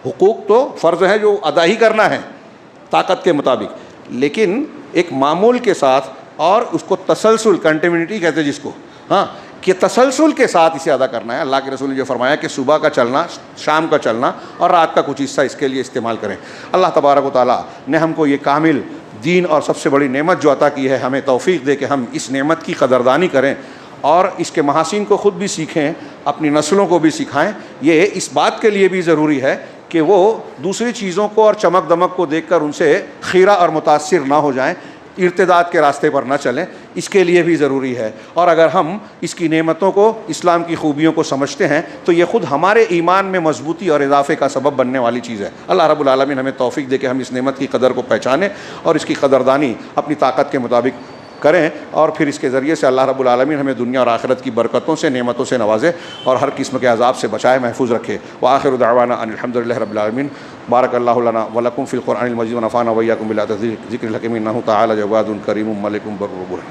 हुकूक तो फ़र्ज़ है जो अदा ही करना है ताकत के मुताबिक, लेकिन एक मामूल के साथ और उसको तसलसल, कंटिन्यूटी कहते हैं जिसको, हाँ, कि तसलसल के साथ इसे अदा करना है। अल्लाह के रसूल ने जो फरमाया कि सुबह का चलना, शाम का चलना और रात का कुछ हिस्सा इसके लिए इस्तेमाल करें। अल्लाह तबारक व तआला ने हमको ये कामिल दीन और सबसे बड़ी नेमत जो अता की है, हमें तौफीक दे कि हम इस नेमत की कदरदानी करें और इसके महासीन को ख़ुद भी सीखें, अपनी नस्लों को भी सिखाएं। ये इस बात के लिए भी ज़रूरी है कि वो दूसरी चीज़ों को और चमक दमक को देखकर उनसे खीरा और मुतासिर ना हो जाएं, इर्तिदाद के रास्ते पर ना चलें, इसके लिए भी ज़रूरी है। और अगर हम इसकी नेमतों को, इस्लाम की खूबियों को समझते हैं तो ये ख़ुद हमारे ईमान में मजबूती और इजाफ़े का सबब बनने वाली चीज़ है। अल्लाह रब्बुल आलमीन हमें तौफीक दे के हम इस नेमत की कदर को पहचानें और इसकी कदरदानी अपनी ताकत के मुताबिक करें और फिर इसके ज़रिए से अल्लाह रब्बुल आलमीन हमें दुनिया और आखिरत की बरकतों से, नेमतों से नवाजे और हर किस्म के अज़ाब से बचाए, महफूज रखे। व आखिरु दअवाना अनिल हम्दुलिल्लाहि रब्बिल आलमीन। बारकल्लाहु लना व लकुम फ़िल क़ुरआनिल मजीद व नफ़अना व इय्याकुम बिल ज़िक्रिल हकीम इन्नहु तआला जवादुन करीमुम मलिकुम बर्रुर।